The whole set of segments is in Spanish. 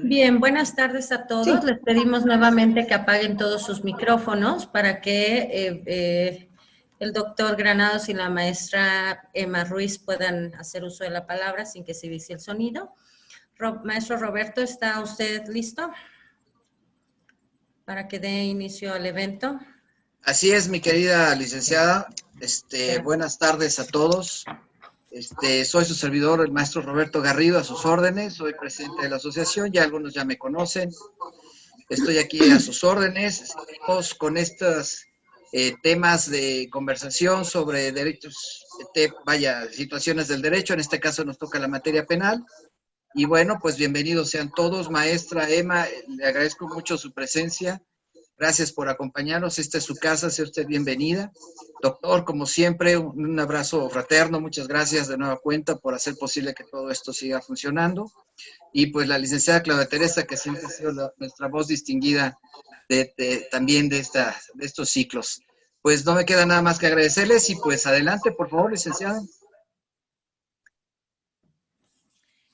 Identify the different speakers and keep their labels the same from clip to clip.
Speaker 1: Bien, buenas tardes a todos.
Speaker 2: Sí.
Speaker 1: Les pedimos nuevamente que apaguen todos sus micrófonos para que el doctor Granados y la maestra Emma Ruiz puedan hacer uso de la palabra sin que se vise el sonido. Maestro Roberto, ¿está usted listo para que dé inicio al evento?
Speaker 2: Así es, mi querida licenciada. Buenas tardes a todos. Soy su servidor, el maestro Roberto Garrido, a sus órdenes. Soy presidente de la asociación, ya algunos ya me conocen. Estoy aquí a sus órdenes. Seguimos con estos temas de conversación sobre derechos, situaciones del derecho. En este caso nos toca la materia penal. Y bueno, pues bienvenidos sean todos. Maestra Emma, le agradezco mucho su presencia. Gracias por acompañarnos. Esta es su casa, sea usted bienvenida. Doctor, como siempre, un abrazo fraterno. Muchas gracias de nueva cuenta por hacer posible que todo esto siga funcionando. Y pues la licenciada Claudia Teresa, que siempre ha sido nuestra voz distinguida también de estos ciclos. Pues no me queda nada más que agradecerles y pues adelante, por favor, licenciada.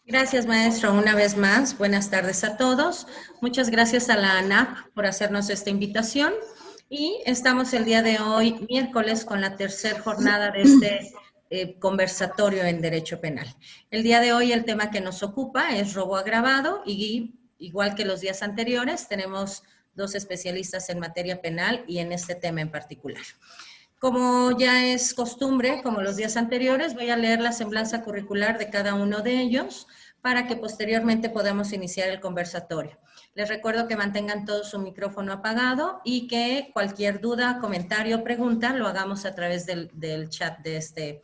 Speaker 1: Gracias, maestro, una vez más. Buenas tardes a todos. Muchas gracias a la ANAP por hacernos esta invitación. Y estamos el día de hoy, miércoles, con la tercera jornada de este conversatorio en Derecho Penal. El día de hoy el tema que nos ocupa es robo agravado y igual que los días anteriores, tenemos dos especialistas en materia penal y en este tema en particular. Como ya es costumbre, como los días anteriores, voy a leer la semblanza curricular de cada uno de ellos para que posteriormente podamos iniciar el conversatorio. Les recuerdo que mantengan todo su micrófono apagado y que cualquier duda, comentario o pregunta lo hagamos a través del chat de este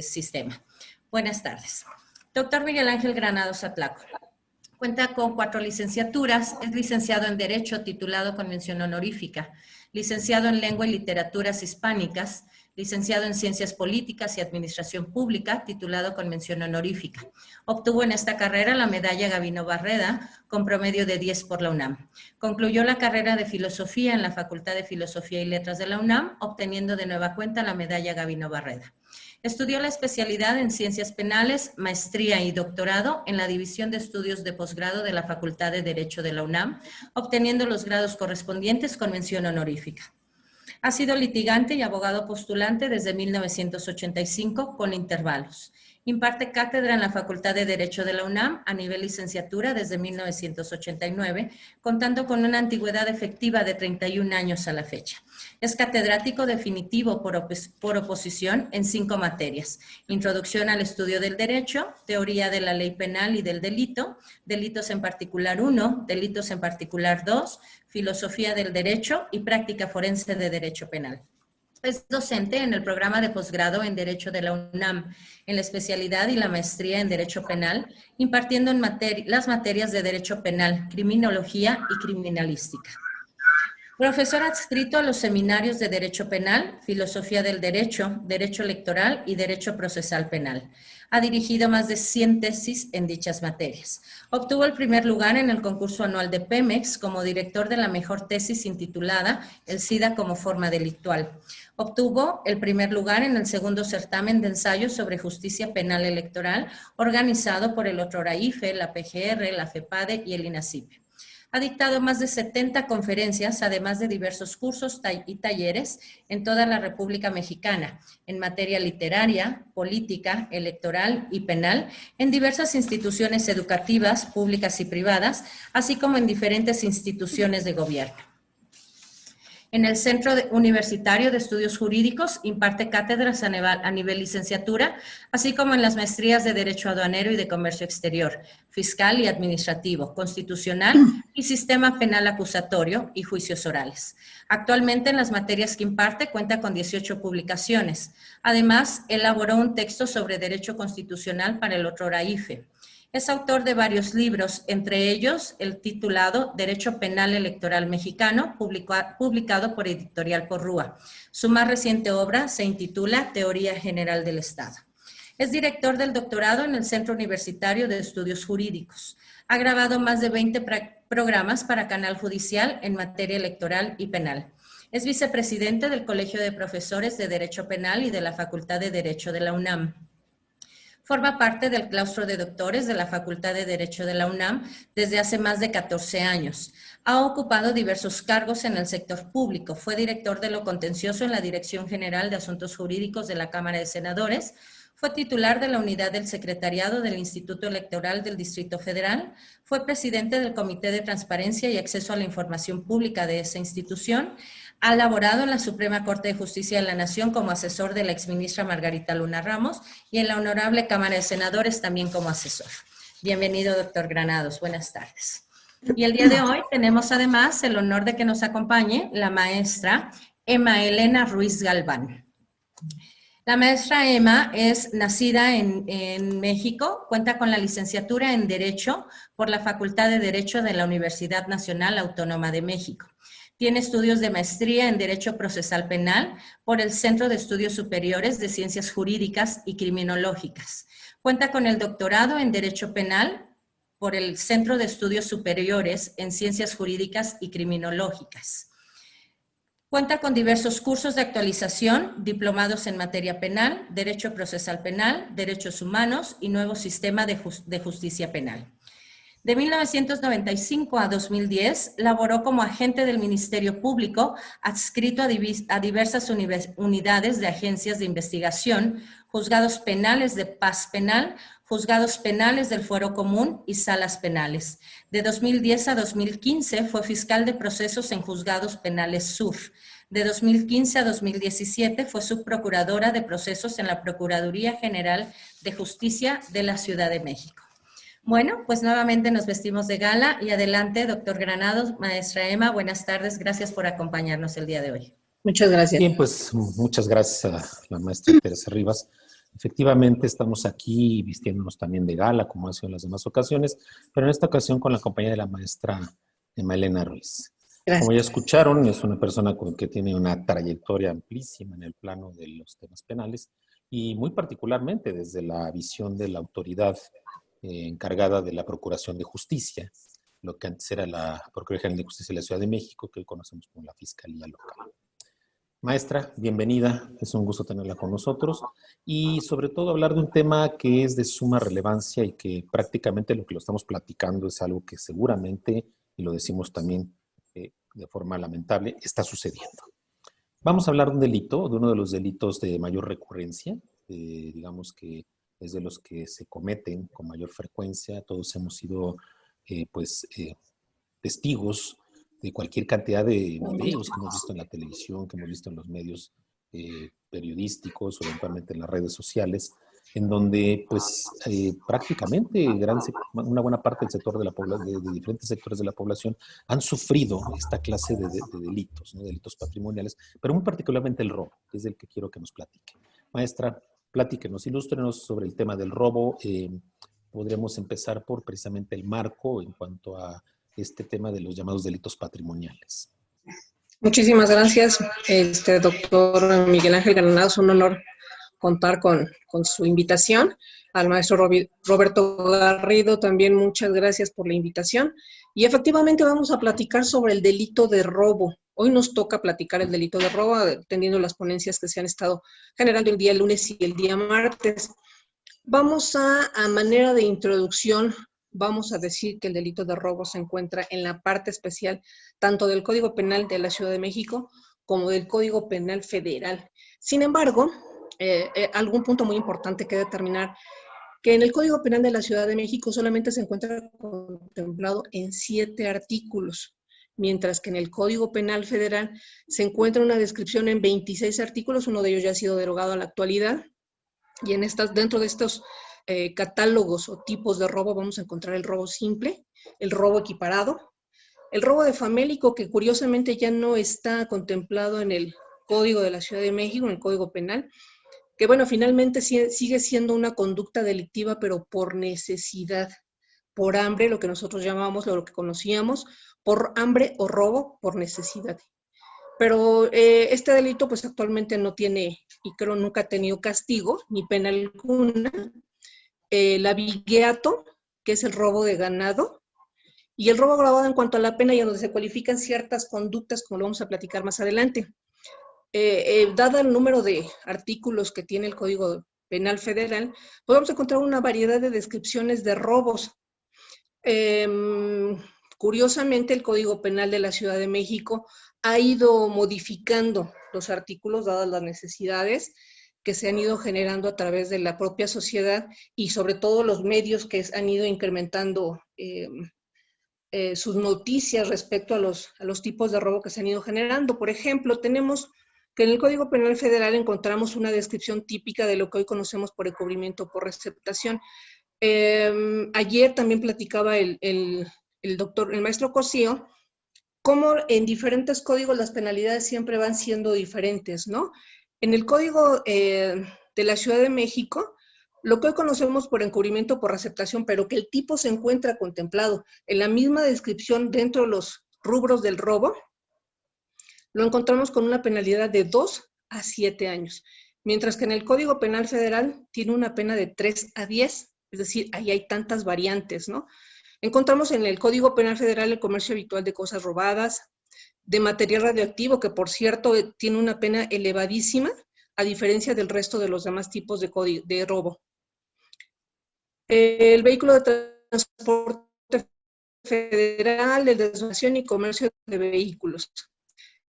Speaker 1: sistema. Buenas tardes. Doctor Miguel Ángel Granados Atlaco. Cuenta con 4 licenciaturas, es licenciado en Derecho titulado con mención honorífica, licenciado en Lengua y Literaturas Hispánicas, licenciado en Ciencias Políticas y Administración Pública, titulado con mención honorífica. Obtuvo en esta carrera la medalla Gabino Barreda, con promedio de 10 por la UNAM. Concluyó la carrera de Filosofía en la Facultad de Filosofía y Letras de la UNAM, obteniendo de nueva cuenta la medalla Gabino Barreda. Estudió la especialidad en Ciencias Penales, maestría y doctorado en la División de Estudios de Posgrado de la Facultad de Derecho de la UNAM, obteniendo los grados correspondientes con mención honorífica. Ha sido litigante y abogado postulante desde 1985 con intervalos. Imparte cátedra en la Facultad de Derecho de la UNAM a nivel licenciatura desde 1989, contando con una antigüedad efectiva de 31 años a la fecha. Es catedrático definitivo por oposición en 5 materias: Introducción al estudio del derecho, Teoría de la ley penal y del delito, Delitos en particular 1, Delitos en particular 2, Filosofía del derecho y Práctica forense de derecho penal. Es docente en el programa de posgrado en Derecho de la UNAM, en la especialidad y la maestría en Derecho Penal, impartiendo en las materias de Derecho Penal, Criminología y Criminalística. Profesor adscrito a los seminarios de Derecho Penal, Filosofía del Derecho, Derecho Electoral y Derecho Procesal Penal. Ha dirigido más de 100 tesis en dichas materias. Obtuvo el primer lugar en el concurso anual de Pemex como director de la mejor tesis intitulada El SIDA como forma delictual. Obtuvo el primer lugar en el segundo certamen de ensayos sobre justicia penal electoral organizado por el otrora IFE, la PGR, la FEPADE y el INACIPE. Ha dictado más de 70 conferencias, además de diversos cursos y talleres en toda la República Mexicana, en materia literaria, política, electoral y penal, en diversas instituciones educativas, públicas y privadas, así como en diferentes instituciones de gobierno. En el Centro Universitario de Estudios Jurídicos imparte cátedras a nivel licenciatura, así como en las maestrías de Derecho Aduanero y de Comercio Exterior, Fiscal y Administrativo, Constitucional y Sistema Penal Acusatorio y Juicios Orales. Actualmente en las materias que imparte cuenta con 18 publicaciones. Además, elaboró un texto sobre Derecho Constitucional para el otrora IFE. Es autor de varios libros, entre ellos el titulado Derecho Penal Electoral Mexicano, publicado por Editorial Porrúa. Su más reciente obra se intitula Teoría General del Estado. Es director del doctorado en el Centro Universitario de Estudios Jurídicos. Ha grabado más de 20 programas para Canal Judicial en materia electoral y penal. Es vicepresidente del Colegio de Profesores de Derecho Penal y de la Facultad de Derecho de la UNAM. Forma parte del claustro de doctores de la Facultad de Derecho de la UNAM desde hace más de 14 años. Ha ocupado diversos cargos en el sector público. Fue director de lo contencioso en la Dirección General de Asuntos Jurídicos de la Cámara de Senadores. Fue titular de la unidad del secretariado del Instituto Electoral del Distrito Federal. Fue presidente del Comité de Transparencia y Acceso a la Información Pública de esa institución. Ha laborado en la Suprema Corte de Justicia de la Nación como asesor de la exministra Margarita Luna Ramos y en la Honorable Cámara de Senadores también como asesor. Bienvenido, doctor Granados. Buenas tardes. Y el día de hoy tenemos además el honor de que nos acompañe la maestra Emma Elena Ruiz Galván. La maestra Emma es nacida en México, cuenta con la licenciatura en Derecho por la Facultad de Derecho de la Universidad Nacional Autónoma de México. Tiene estudios de maestría en Derecho Procesal Penal por el Centro de Estudios Superiores de Ciencias Jurídicas y Criminológicas. Cuenta con el doctorado en Derecho Penal por el Centro de Estudios Superiores en Ciencias Jurídicas y Criminológicas. Cuenta con diversos cursos de actualización, diplomados en materia penal, Derecho Procesal Penal, Derechos Humanos y Nuevo Sistema de Justicia Penal. De 1995 a 2010, laboró como agente del Ministerio Público, adscrito a diversas unidades de agencias de investigación, juzgados penales de paz penal, juzgados penales del Fuero Común y salas penales. De 2010 a 2015 fue fiscal de procesos en Juzgados Penales Sur. De 2015 a 2017 fue subprocuradora de procesos en la Procuraduría General de Justicia de la Ciudad de México. Bueno, pues nuevamente nos vestimos de gala y adelante, doctor Granados, maestra Emma, buenas tardes, gracias por acompañarnos el día de hoy.
Speaker 3: Muchas gracias.
Speaker 4: Bien, pues muchas gracias a la maestra Teresa Rivas. Efectivamente, estamos aquí vistiéndonos también de gala, como ha sido en las demás ocasiones, pero en esta ocasión con la compañía de la maestra Emma Elena Ruiz. Gracias. Como ya escucharon, es una persona que tiene una trayectoria amplísima en el plano de los temas penales y muy particularmente desde la visión de la autoridad encargada de la Procuración de Justicia, lo que antes era la Procuraduría General de Justicia de la Ciudad de México, que hoy conocemos como la Fiscalía Local. Maestra, bienvenida, es un gusto tenerla con nosotros y sobre todo hablar de un tema que es de suma relevancia y que prácticamente lo que lo estamos platicando es algo que seguramente, y lo decimos también de forma lamentable, está sucediendo. Vamos a hablar de un delito, de uno de los delitos de mayor recurrencia, digamos que es de los que se cometen con mayor frecuencia. Todos hemos sido testigos de cualquier cantidad de videos que hemos visto en la televisión, que hemos visto en los medios periodísticos o eventualmente en las redes sociales, en donde pues prácticamente una buena parte del sector de la población, de diferentes sectores de la población han sufrido esta clase de delitos, ¿no? Delitos patrimoniales, pero muy particularmente el robo, que es del que quiero que nos platique. Maestra, platíquenos, ilústrenos sobre el tema del robo. Podremos empezar por precisamente el marco en cuanto a este tema de los llamados delitos patrimoniales.
Speaker 3: Muchísimas gracias, doctor Miguel Ángel Granados. Un honor contar con su invitación. Al maestro Roberto Garrido también muchas gracias por la invitación. Y efectivamente vamos a platicar sobre el delito de robo. Hoy nos toca platicar el delito de robo, atendiendo las ponencias que se han estado generando el día lunes y el día martes. Vamos a manera de introducción, vamos a decir que el delito de robo se encuentra en la parte especial tanto del Código Penal de la Ciudad de México como del Código Penal Federal. Sin embargo, algún punto muy importante que determinar, que en el Código Penal de la Ciudad de México solamente se encuentra contemplado en 7 artículos, mientras que en el Código Penal Federal se encuentra una descripción en 26 artículos, uno de ellos ya ha sido derogado a la actualidad, y dentro de estos catálogos o tipos de robo vamos a encontrar el robo simple, el robo equiparado, el robo de famélico, que curiosamente ya no está contemplado en el Código de la Ciudad de México, en el Código Penal, que bueno, finalmente sigue siendo una conducta delictiva, pero por necesidad. por hambre, lo que nosotros llamamos, lo que conocíamos, por hambre o robo por necesidad. Pero este delito pues actualmente no tiene, y creo nunca ha tenido castigo, ni pena alguna. El abigeato, que es el robo de ganado, y el robo agravado en cuanto a la pena y en donde se cualifican ciertas conductas, como lo vamos a platicar más adelante. Dado el número de artículos que tiene el Código Penal Federal, podemos encontrar una variedad de descripciones de robos. Curiosamente, el Código Penal de la Ciudad de México ha ido modificando los artículos dadas las necesidades que se han ido generando a través de la propia sociedad y sobre todo los medios que han ido incrementando sus noticias respecto a los tipos de robo que se han ido generando. Por ejemplo, tenemos que en el Código Penal Federal encontramos una descripción típica de lo que hoy conocemos por encubrimiento por receptación. Ayer también platicaba el maestro Cosío, cómo en diferentes códigos las penalidades siempre van siendo diferentes, ¿no? En el Código de la Ciudad de México, lo que hoy conocemos por encubrimiento por receptación, pero que el tipo se encuentra contemplado en la misma descripción dentro de los rubros del robo, lo encontramos con una penalidad de 2 a 7 años, mientras que en el Código Penal Federal tiene una pena de 3 a 10, es decir, ahí hay tantas variantes, ¿no? Encontramos en el Código Penal Federal el comercio habitual de cosas robadas, de material radioactivo, que por cierto tiene una pena elevadísima, a diferencia del resto de los demás tipos de robo. El vehículo de transporte federal, el de donación y comercio de vehículos.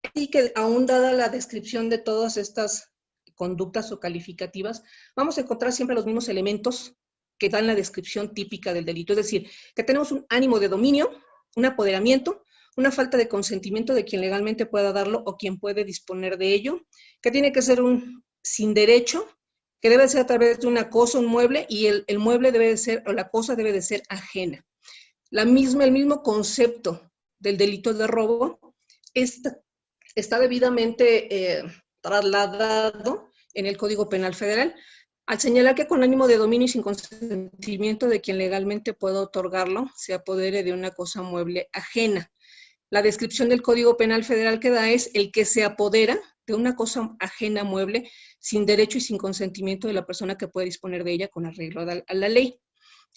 Speaker 3: Así que aún dada la descripción de todas estas conductas o calificativas, vamos a encontrar siempre los mismos elementos que dan la descripción típica del delito. Es decir, que tenemos un ánimo de dominio, un apoderamiento, una falta de consentimiento de quien legalmente pueda darlo o quien puede disponer de ello, que tiene que ser un sin derecho, que debe ser a través de una cosa, un mueble, y el mueble debe de ser, o la cosa debe de ser ajena. El mismo concepto del delito de robo está debidamente trasladado en el Código Penal Federal, al señalar que con ánimo de dominio y sin consentimiento de quien legalmente pueda otorgarlo, se apodere de una cosa mueble ajena. La descripción del Código Penal Federal que da es el que se apodera de una cosa ajena mueble sin derecho y sin consentimiento de la persona que puede disponer de ella con arreglo a la ley.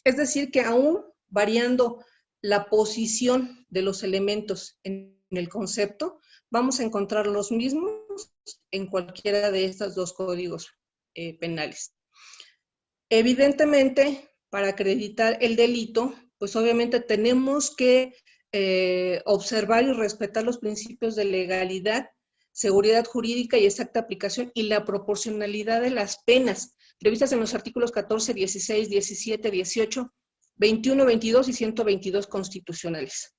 Speaker 3: Es decir, que aún variando la posición de los elementos en el concepto, vamos a encontrar los mismos en cualquiera de estos dos códigos penales. Evidentemente, para acreditar el delito, pues obviamente tenemos que observar y respetar los principios de legalidad, seguridad jurídica y exacta aplicación y la proporcionalidad de las penas previstas en los artículos 14, 16, 17, 18, 21, 22 y 122 constitucionales.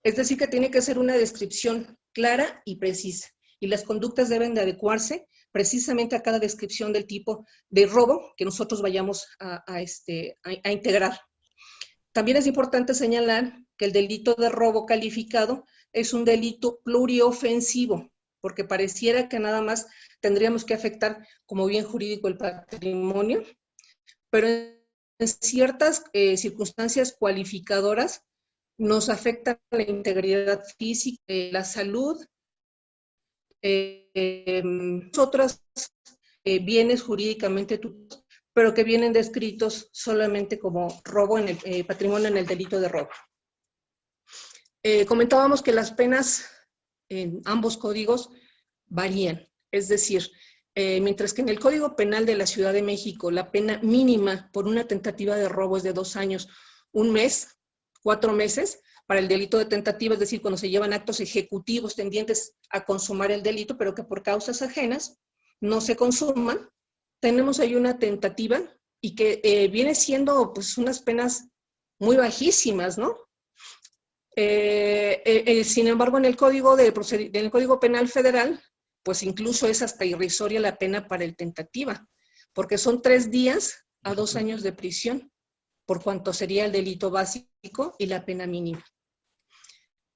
Speaker 3: Es decir, que tiene que ser una descripción clara y precisa, y las conductas deben de adecuarse precisamente a cada descripción del tipo de robo que nosotros vayamos a integrar. También es importante señalar que el delito de robo calificado es un delito pluriofensivo, porque pareciera que nada más tendríamos que afectar como bien jurídico el patrimonio, pero en ciertas circunstancias cualificadoras nos afecta la integridad física, la salud, otros bienes jurídicamente tutelados, pero que vienen descritos solamente como robo en el patrimonio en el delito de robo. Comentábamos que las penas en ambos códigos varían, es decir, mientras que en el Código Penal de la Ciudad de México la pena mínima por una tentativa de robo es de 2 años, 1 mes, 4 meses, para el delito de tentativa, es decir, cuando se llevan actos ejecutivos tendientes a consumar el delito, pero que por causas ajenas no se consuman, tenemos ahí una tentativa y que viene siendo pues unas penas muy bajísimas, ¿no? Sin embargo, en el Código Penal Federal, pues incluso es hasta irrisoria la pena para el tentativa, porque son 3 días a 2 años de prisión, por cuanto sería el delito básico y la pena mínima.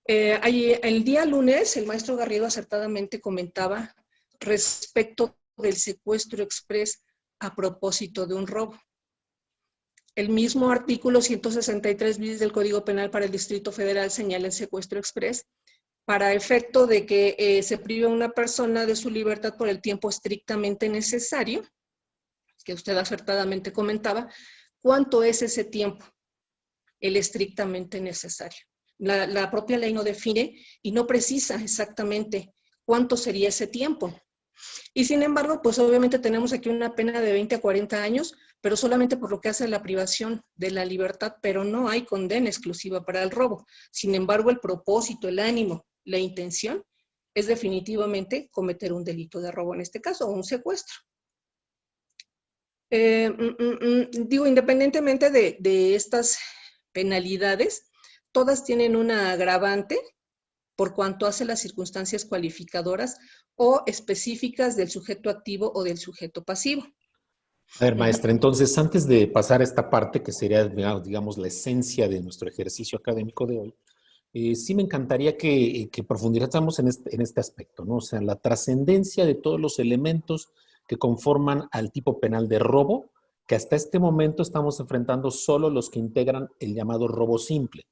Speaker 3: El día lunes, el maestro Garrido acertadamente comentaba respecto del secuestro exprés a propósito de un robo. El mismo artículo 163 bis del Código Penal para el Distrito Federal señala el secuestro exprés para efecto de que se prive a una persona de su libertad por el tiempo estrictamente necesario, que usted acertadamente comentaba. ¿Cuánto es ese tiempo? El estrictamente necesario. La propia ley no define y no precisa exactamente cuánto sería ese tiempo. Y sin embargo, pues obviamente tenemos aquí una pena de 20 a 40 años, pero solamente por lo que hace la privación de la libertad, pero no hay condena exclusiva para el robo. Sin embargo, el propósito, el ánimo, la intención es definitivamente cometer un delito de robo en este caso, o un secuestro. Digo, independientemente de estas penalidades, todas tienen una agravante por cuanto hace las circunstancias cualificadoras o específicas del sujeto activo o del sujeto pasivo.
Speaker 4: A ver, maestra, entonces, antes de pasar a esta parte, que sería, digamos, la esencia de nuestro ejercicio académico de hoy, sí me encantaría que profundizáramos en este aspecto, ¿no? O sea, la trascendencia de todos los elementos que conforman al tipo penal de robo, que hasta este momento estamos enfrentando solo los que integran el llamado robo simple,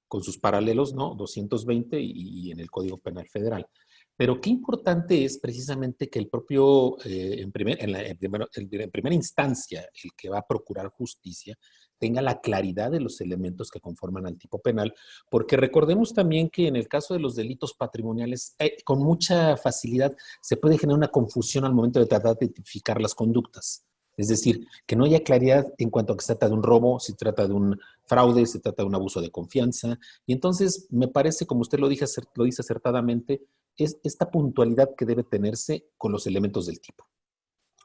Speaker 4: con sus paralelos, ¿no? 220 y en el Código Penal Federal. Pero qué importante es precisamente que el propio, en primera instancia, el que va a procurar justicia, tenga la claridad de los elementos que conforman al tipo penal, porque recordemos también que en el caso de los delitos patrimoniales, con mucha facilidad se puede generar una confusión al momento de tratar de identificar las conductas. Es decir, que no haya claridad en cuanto a que se trata de un robo, si se trata de un fraude, se trata de un abuso de confianza. Y entonces me parece, como usted lo dice acertadamente, es esta puntualidad que debe tenerse con los elementos del tipo.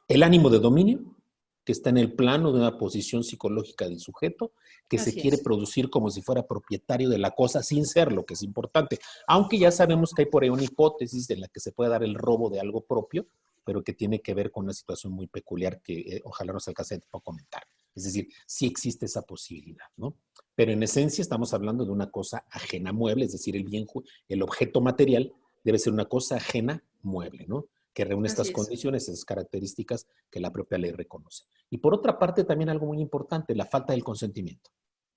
Speaker 4: El ánimo de dominio, que está en el plano de una posición psicológica del sujeto, que se quiere producir como si fuera propietario de la cosa sin serlo, que es importante. Aunque ya sabemos que hay por ahí una hipótesis en la que se puede dar el robo de algo propio, pero que tiene que ver con una situación muy peculiar que ojalá nos alcance a comentar. Es decir, sí existe esa posibilidad, ¿no? Pero en esencia estamos hablando de una cosa ajena mueble, es decir, el objeto material debe ser una cosa ajena mueble, ¿no? Que reúne estas condiciones, esas características que la propia ley reconoce. Y por otra parte, también algo muy importante, la falta del consentimiento.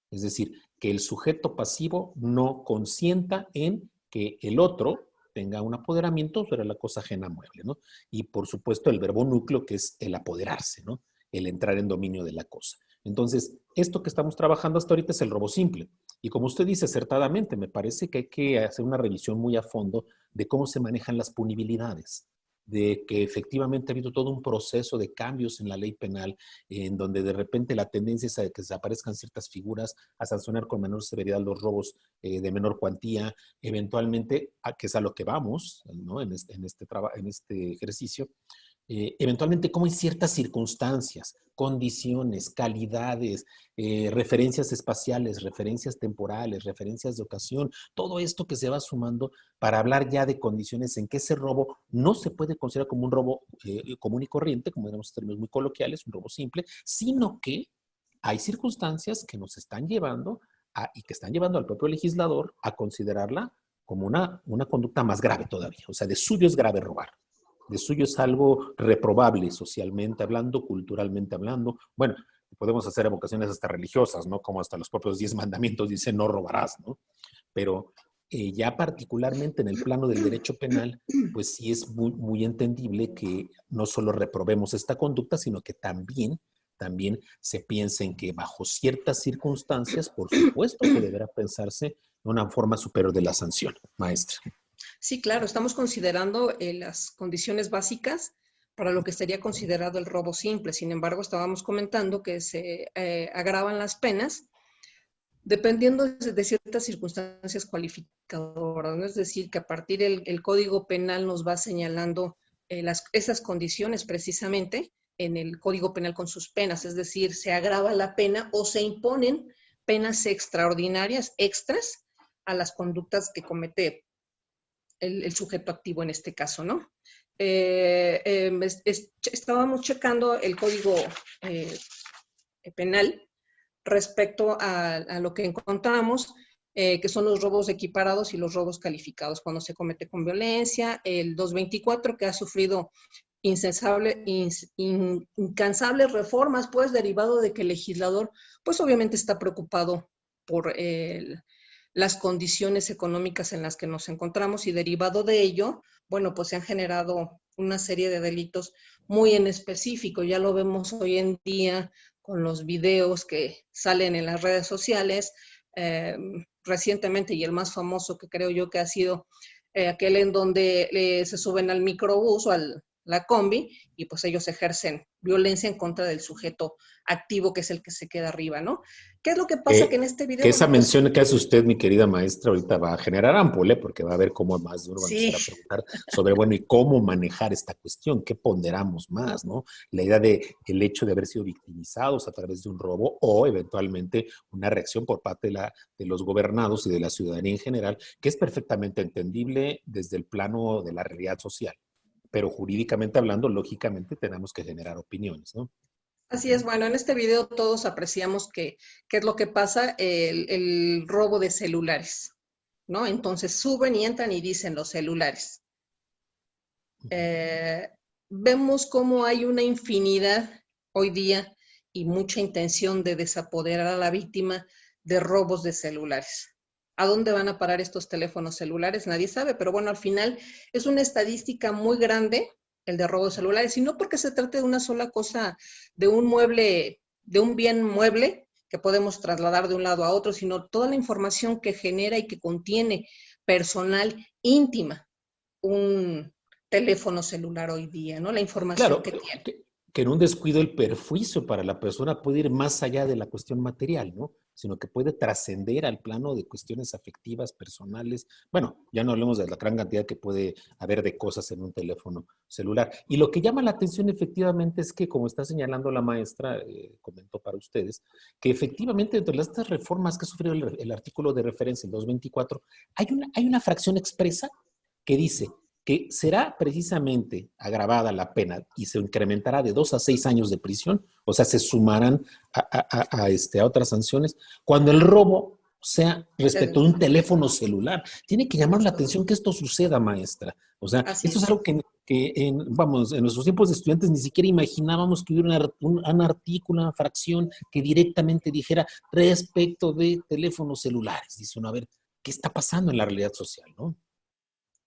Speaker 4: Es decir, que el sujeto pasivo no consienta en que el otro tenga un apoderamiento sobre la cosa ajena mueble, ¿no? Y por supuesto el verbo núcleo, que es el apoderarse, ¿no? El entrar en dominio de la cosa. Entonces, esto que estamos trabajando hasta ahorita es el robo simple. Y como usted dice acertadamente, me parece que hay que hacer una revisión muy a fondo de cómo se manejan las punibilidades, de que efectivamente ha habido todo un proceso de cambios en la ley penal, en donde de repente la tendencia es a que desaparezcan ciertas figuras, a sancionar con menor severidad los robos de menor cuantía, eventualmente, que es a lo que vamos, ¿no? en este ejercicio, eventualmente cómo hay ciertas circunstancias, condiciones, calidades, referencias espaciales, referencias temporales, referencias de ocasión, todo esto que se va sumando para hablar ya de condiciones en que ese robo no se puede considerar como un robo común y corriente, como digamos en términos muy coloquiales, un robo simple, sino que hay circunstancias que nos están llevando y que están llevando al propio legislador a considerarla como una conducta más grave todavía. O sea, de suyo es grave robar. De suyo es algo reprobable socialmente hablando, culturalmente hablando. Bueno, podemos hacer evocaciones hasta religiosas, ¿no? Como hasta los propios 10 mandamientos dicen no robarás, ¿no? Pero ya particularmente en el plano del derecho penal, pues sí es muy, muy entendible que no solo reprobemos esta conducta, sino que también se piense en que bajo ciertas circunstancias, por supuesto que deberá pensarse en una forma superior de la sanción, maestra.
Speaker 3: Sí, claro, estamos considerando las condiciones básicas para lo que sería considerado el robo simple. Sin embargo, estábamos comentando que se agravan las penas dependiendo de ciertas circunstancias cualificadoras, ¿no? Es decir, que a partir del Código Penal nos va señalando esas condiciones precisamente en el Código Penal con sus penas, es decir, se agrava la pena o se imponen penas extraordinarias, extras, a las conductas que comete el sujeto activo en este caso, ¿no? Estábamos checando el Código Penal respecto a lo que encontramos, que son los robos equiparados y los robos calificados cuando se comete con violencia, el 224 que ha sufrido incansables reformas, pues, derivado de que el legislador, pues, obviamente está preocupado por las condiciones económicas en las que nos encontramos y derivado de ello, bueno, pues se han generado una serie de delitos muy en específico. Ya lo vemos hoy en día con los videos que salen en las redes sociales, recientemente, y el más famoso que creo yo que ha sido aquel en donde se suben al microbús o la combi, y pues ellos ejercen violencia en contra del sujeto activo, que es el que se queda arriba, ¿no? ¿Qué es lo que pasa? Que en este video...
Speaker 4: Que esa
Speaker 3: bueno, pues,
Speaker 4: mención que hace usted, mi querida maestra, ahorita va a generar ámpula, porque va a ver cómo más de uno va a empezar a preguntar sobre, bueno, ¿y cómo manejar esta cuestión? ¿Qué ponderamos más, no? La idea de el hecho de haber sido victimizados a través de un robo o eventualmente una reacción por parte de los gobernados y de la ciudadanía en general, que es perfectamente entendible desde el plano de la realidad social. Pero jurídicamente hablando, lógicamente tenemos que generar opiniones, ¿no?
Speaker 3: Así es, bueno, en este video todos apreciamos qué es lo que pasa, el robo de celulares, ¿no? Entonces suben y entran y dicen los celulares. Vemos cómo hay una infinidad hoy día y mucha intención de desapoderar a la víctima de robos de celulares. ¿A dónde van a parar estos teléfonos celulares? Nadie sabe, pero bueno, al final es una estadística muy grande el de robo de celulares, y no porque se trate de una sola cosa, de un mueble, de un bien mueble que podemos trasladar de un lado a otro, sino toda la información que genera y que contiene personal íntima un teléfono celular hoy día, ¿no? La información
Speaker 4: Claro,
Speaker 3: que tiene.
Speaker 4: que en un descuido el perjuicio para la persona puede ir más allá de la cuestión material, ¿no? Sino que puede trascender al plano de cuestiones afectivas, personales. Bueno, ya no hablemos de la gran cantidad que puede haber de cosas en un teléfono celular. Y lo que llama la atención efectivamente es que, como está señalando la maestra, comentó para ustedes, que efectivamente dentro de estas reformas que ha sufrido el artículo de referencia, el 224, hay una fracción expresa que dice que será precisamente agravada la pena y se incrementará de 2 a 6 años de prisión, o sea, se sumarán a otras sanciones, cuando el robo sea respecto de un teléfono celular. Tiene que llamar la atención que esto suceda, maestra. O sea, esto es algo que en nuestros tiempos de estudiantes ni siquiera imaginábamos que hubiera un artículo, una fracción que directamente dijera respecto de teléfonos celulares. Dice uno, a ver, ¿qué está pasando en la realidad social, no?